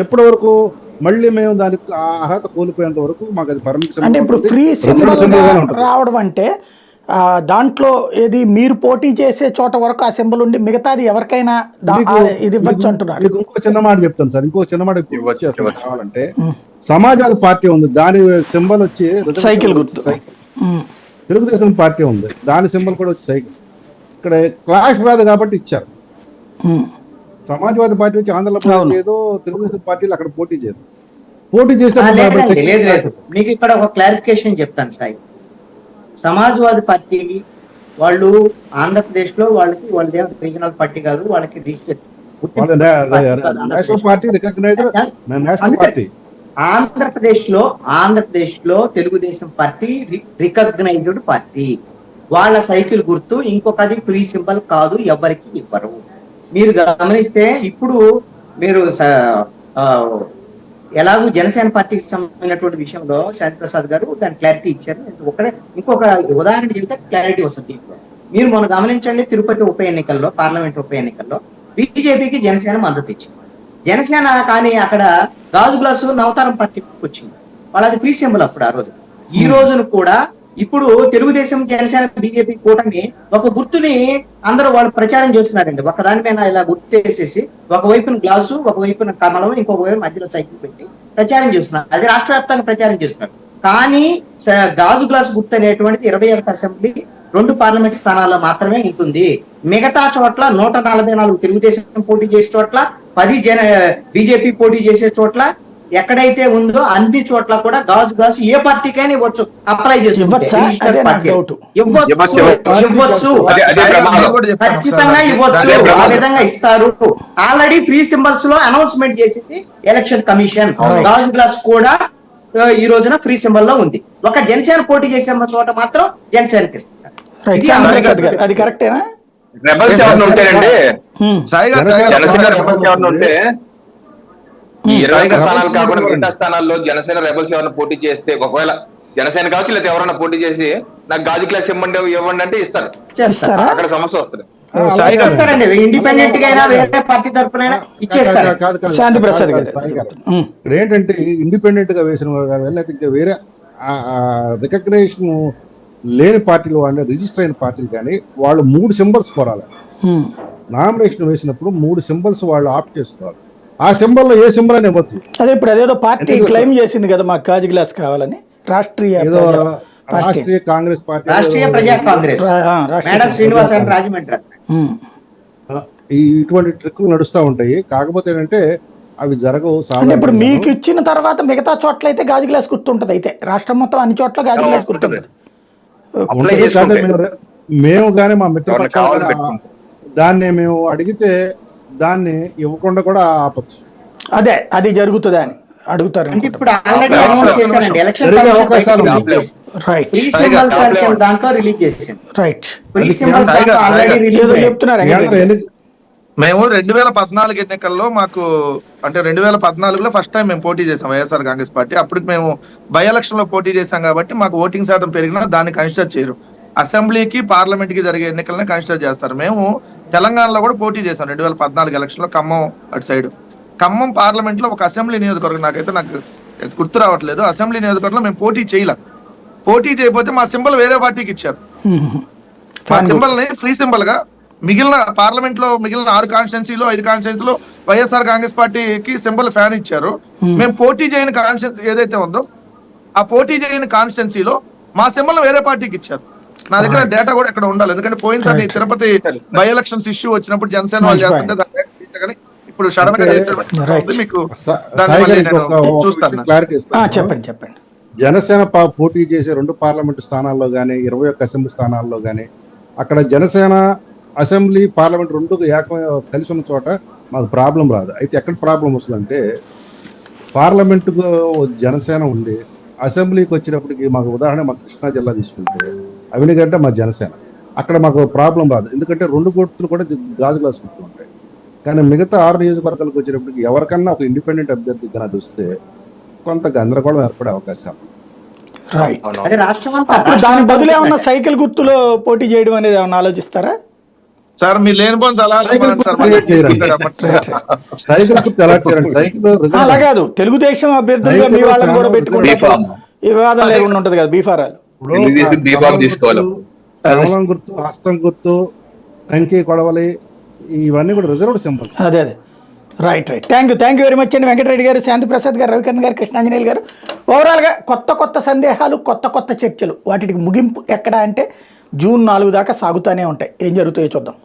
ఎప్పటి వరకు మళ్ళీ మేము దానికి అర్హత కోల్పోయేంత వరకు మాకు అది పర్మనెంట్. అంటే ఇప్పుడు ఫ్రీ సింబల్ రావడం అంటే దాంట్లో ఏది మీరు పోటీ చేసే చోట వరకు ఆ సింబల్ ఉండి మిగతాది ఎవరికైనా ఇది ఇవ్వచ్చు అంటున్నారు. ఇంకో చిన్న మాట చెప్తాను సార్, ఇంకో చిన్న మాట కావాలంటే సమాజవాద పార్టీ ఉంది, దాని సింబల్ వచ్చి సైకిల్ గుర్తు. తెలుగుదేశం పార్టీ ఉంది, దాని సింబల్ కూడా వచ్చి సైకిల్. ఇక్కడ క్లాష్ రాదు కాబట్టి ఇచ్చారు. సమాజ్వాదీ పార్టీ వచ్చి ఆంధ్రలో పోటీ చేయదు, తెలుగుదేశం పార్టీలు అక్కడ పోటీ చేయదు. పోటీ చేస్తే మీకు ఇక్కడ ఒక క్లారిఫికేషన్ చెప్తాను సాయి. సమాజ్వాదీ పార్టీ వాళ్ళు ఆంధ్రప్రదేశ్ లో వాళ్ళకి రీజనల్ పార్టీ కాదు, వాళ్ళకి national party recognized national party. Andhra Pradesh లో తెలుగుదేశం పార్టీ రికగ్నైజ్డ్ పార్టీ. వాళ్ళ సైకిల్ గుర్తు ఇంకొకది ఫ్రీ సింబల్ కాదు, ఎవరికి ఇవ్వరు. మీరు గమనిస్తే ఇప్పుడు మీరు ఎలాగూ జనసేన పార్టీకి సంబంధించినటువంటి విషయంలో శాంతి ప్రసాద్ గారు దాని క్లారిటీ ఇచ్చారు. ఇంకొక ఉదాహరణ చెబితే క్లారిటీ వస్తుంది దీంట్లో. మీరు మొన్న గమనించండి, తిరుపతి ఉప ఎన్నికల్లో, పార్లమెంట్ ఉప ఎన్నికల్లో బీజేపీకి జనసేన మద్దతు ఇచ్చింది. జనసేన కానీ అక్కడ గాజు గ్లాసు నవతారం పార్టీకి వచ్చింది, వాళ్ళది ఫ్రీ సింబల్ అప్పుడు ఆ రోజు. ఈ రోజును కూడా ఇప్పుడు తెలుగుదేశం జనసేన బీజేపీ కూటమి ఒక గుర్తుని అందరూ వాళ్ళు ప్రచారం చేస్తున్నారండి. ఒక దాని మీద ఇలా గుర్తు వేసేసి ఒకవైపున గ్లాసు, ఒకవైపున కమలం, ఇంకొక వైపు మధ్యలో సైకిల్ పెట్టి ప్రచారం చేస్తున్నారు. అది రాష్ట్ర వ్యాప్తంగా ప్రచారం చేస్తున్నారు. కానీ గాజు గ్లాసు గుర్తు అనేటువంటిది 21 అసెంబ్లీ, 2 పార్లమెంట్ స్థానాల్లో మాత్రమే ఉంటుంది. మిగతా చోట్ల 144 తెలుగుదేశం పోటీ చేసే చోట్ల, 10 బీజేపీ పోటీ చేసే చోట్ల ఎక్కడైతే ఉందో అన్ని చోట్ల కూడా గాజు గ్లాసు ఏ పార్టీకైనా ఇవ్వచ్చు, అప్లై చేసుకోవచ్చు, ఖచ్చితంగా ఇవ్వచ్చు. ఆ విధంగా ఇస్తారు. ఆల్రెడీ ఫ్రీ సింబల్స్ లో అనౌన్స్మెంట్ చేసింది ఎలక్షన్ కమిషన్. గాజు గ్లాస్ కూడా ఈ రోజున ఫ్రీ సింబల్ లో ఉంది. ఒక జనసేన పోటీ చేసే చోట మాత్రం జనసేనకి ఇస్తారు. అది కరెక్టేనా? రెబల్స్ ఎవరిని ఉంటాయండి, జనసేన రెబల్స్ ఎవరిని ఉంటే ఈ 21 స్థానాలు కాకుండా మిగతా స్థానాల్లో జనసేన రెబల్స్ ఎవరైనా పోటీ చేస్తే, ఒకవేళ జనసేన కావచ్చు లేదా ఎవరైనా పోటీ చేసి నాకు గాజు గ్లాస్ ఇవ్వండి అంటే ఇస్తారు. అక్కడ సమస్య వస్తుంది. ఇండిపెండెంట్ గా అయినా వేరే పార్టీ తరఫున ఇచ్చేస్తారు. శాంతి ప్రసాద్ గారు ఇక్కడ ఏంటంటే ఇండిపెండెంట్ గా వేసిన ఇంకా వేరే రికగ్నైజేషన్ లేని పార్టీలు వాళ్ళు రిజిస్టర్ అయిన పార్టీలు కానీ వాళ్ళు 3 సింబల్స్ కోరాలి. నామినేషన్ వేసినప్పుడు 3 సింబల్స్ వాళ్ళు ఆప్ట్ చేసుకోవాలి. ఆ సింబల్ లో ఏ సింబల్ అని ఇవ్వచ్చు. అదే ఇప్పుడు అదేదో పార్టీ క్లెయిమ్ చేసింది కదా మాకు గాజు గ్లాస్ కావాలని, రాష్ట్రీయ కాంగ్రెస్ పార్టీ, రాష్ట్రీయ ప్రజా కాంగ్రెస్, శ్రీనివాస్ రాజమండ్రి. ఇటువంటి ట్రిక్కులు నడుస్తూ ఉంటాయి. కాకపోతే ఏంటంటే అవి జరగవు. ఇప్పుడు మీకు ఇచ్చిన తర్వాత మిగతా చోట్ల అయితే గాజు గ్లాస్ గుర్తుంటది. అయితే రాష్ట్రం మొత్తం అన్ని చోట్ల గాజు గ్లాస్ గుర్తుంటది. మేము కానీ మా మిత్రపక్షాలు దాన్ని మేము అడిగితే దాన్ని ఇవ్వకుండా కూడా ఆపచ్చు. అదే అది జరుగుతుంది అని అడుగుతారు. మేము 2014 ఎన్నికల్లో మాకు అంటే 2014లో ఫస్ట్ టైం మేము పోటీ చేసాం వైఎస్ఆర్ కాంగ్రెస్ పార్టీ. అప్పటికి మేము బై ఎలక్షన్ లో పోటీ చేశాం కాబట్టి మాకు ఓటింగ్ శాతం పెరిగినా దాన్ని కన్సిడర్ చేయరు. అసెంబ్లీకి పార్లమెంట్ కి జరిగే ఎన్నికలను కన్సిడర్ చేస్తారు. మేము తెలంగాణలో కూడా పోటీ చేశాం 2014 ఎలక్షన్ లో, ఖమ్మం అటు సైడ్. ఖమ్మం పార్లమెంట్ లో ఒక అసెంబ్లీ నియోజకవర్గం, నాకు గుర్తు రావట్లేదు, అసెంబ్లీ నియోజకవర్గంలో మేము పోటీ చేయలేం. పోటీ చేయకపోతే మా సింబల్ వేరే పార్టీకి ఇచ్చారు. మా సింబల్ ని ఫ్రీ సింబల్ గా మిగిలిన పార్లమెంట్ లో మిగిలిన 6 కాన్స్టిట్యున్సీలో 5 కాన్స్టిట్యున్సీలో వైఎస్ఆర్ కాంగ్రెస్ పార్టీకి సింబల్ ఫ్యాన్ ఇచ్చారు. మేము పోటీ చేయని కాన్స్టిట్యున్సీ ఏదైతే ఉందో ఆ పోటీ చేయని కాన్స్టిట్యున్సీలో మా సింబల్ వేరే పార్టీకి ఇచ్చారు. నా దగ్గర డేటా కూడా ఇక్కడ ఉండాలి, ఎందుకంటే పోయినసారి Right. Tirupati by elections issue వచ్చినప్పుడు జనసేన వాళ్ళు మంచి చేస్తుంటే దాని data తీయట కానీ ఇప్పుడు సడన్ గా Right. మీకు సా- దాన్ని సాయి మళ్ళీ గారు నేను ఇంకొక చూస్తాను. క్లారిటీ ఇస్తాను. చెప్పండి జనసేన పోటీ చేసే 2 పార్లమెంటు స్థానాల్లో కానీ 21 అసెంబ్లీ స్థానాల్లో కానీ అక్కడ జనసేన అసెంబ్లీ పార్లమెంట్ 2 కలిసి ఉన్న చోట మాకు ప్రాబ్లం రాదు. అయితే ఎక్కడ ప్రాబ్లం వస్తుందంటే పార్లమెంటుకు జనసేన ఉంది, అసెంబ్లీకి వచ్చినప్పటికి మాకు ఉదాహరణ మా కృష్ణా జిల్లా తీసుకుంటే అవినిగడ్డ మా జనసేన, అక్కడ మాకు ప్రాబ్లం రాదు, ఎందుకంటే 2 గుర్తులు కూడా గాజు గ్లాస్ గుర్తులు ఉంటాయి. కానీ మిగతా 6 నియోజకవర్గాలకు వచ్చినప్పటికి ఎవరికన్నా ఒక ఇండిపెండెంట్ అభ్యర్థి కన్నా వస్తే కొంత గందరగోళం ఏర్పడే అవకాశం. రైట్. అదే రాష్ట్రం అంతా అప్పుడు దాని బదులు ఏమన్నా సైకిల్ గుర్తులో పోటీ చేయడం అనేది ఏమన్నా ఆలోచిస్తారా? సార్ మీరు లేని పోని సలహాలు సైకిల్ ఇవ్వండి సార్, గుర్తు చేయండి. మాకు. సైకిల్ గుర్తు ఎలా చేయాలండి? సైకిల్ అలా కాదు, తెలుగుదేశం అభ్యర్థులుగా మీ వాళ్ళని కూడా పెట్టుకుంటే బీఫామ్. ఈ వివాదం లేకుండా ఉంటుంది కదా బీఫారాలు. ఇప్పుడు తెలుగుదేశం బీఫామ్ తీసుకోవాలి. కమలం గుర్తు, హస్తం గుర్తు, కంకి కొడవలి ఇవన్నీ కూడా రిజర్వ్డ్ సింబల్స్. అదే right. Thank you very much అండి. వెంకటరెడ్డి గారు, శాంతి ప్రసాద్ గారు, రవికిరణ్ గారు, కృష్ణాంజనేయులు గారు. ఓవరాల్గా కొత్త సందేహాలు, కొత్త చర్చలు, వాటికి ముగింపు ఎక్కడ అంటే జూన్ 4 దాకా సాగుతూనే ఉంటాయి. ఏం జరుగుతాయో చూద్దాం.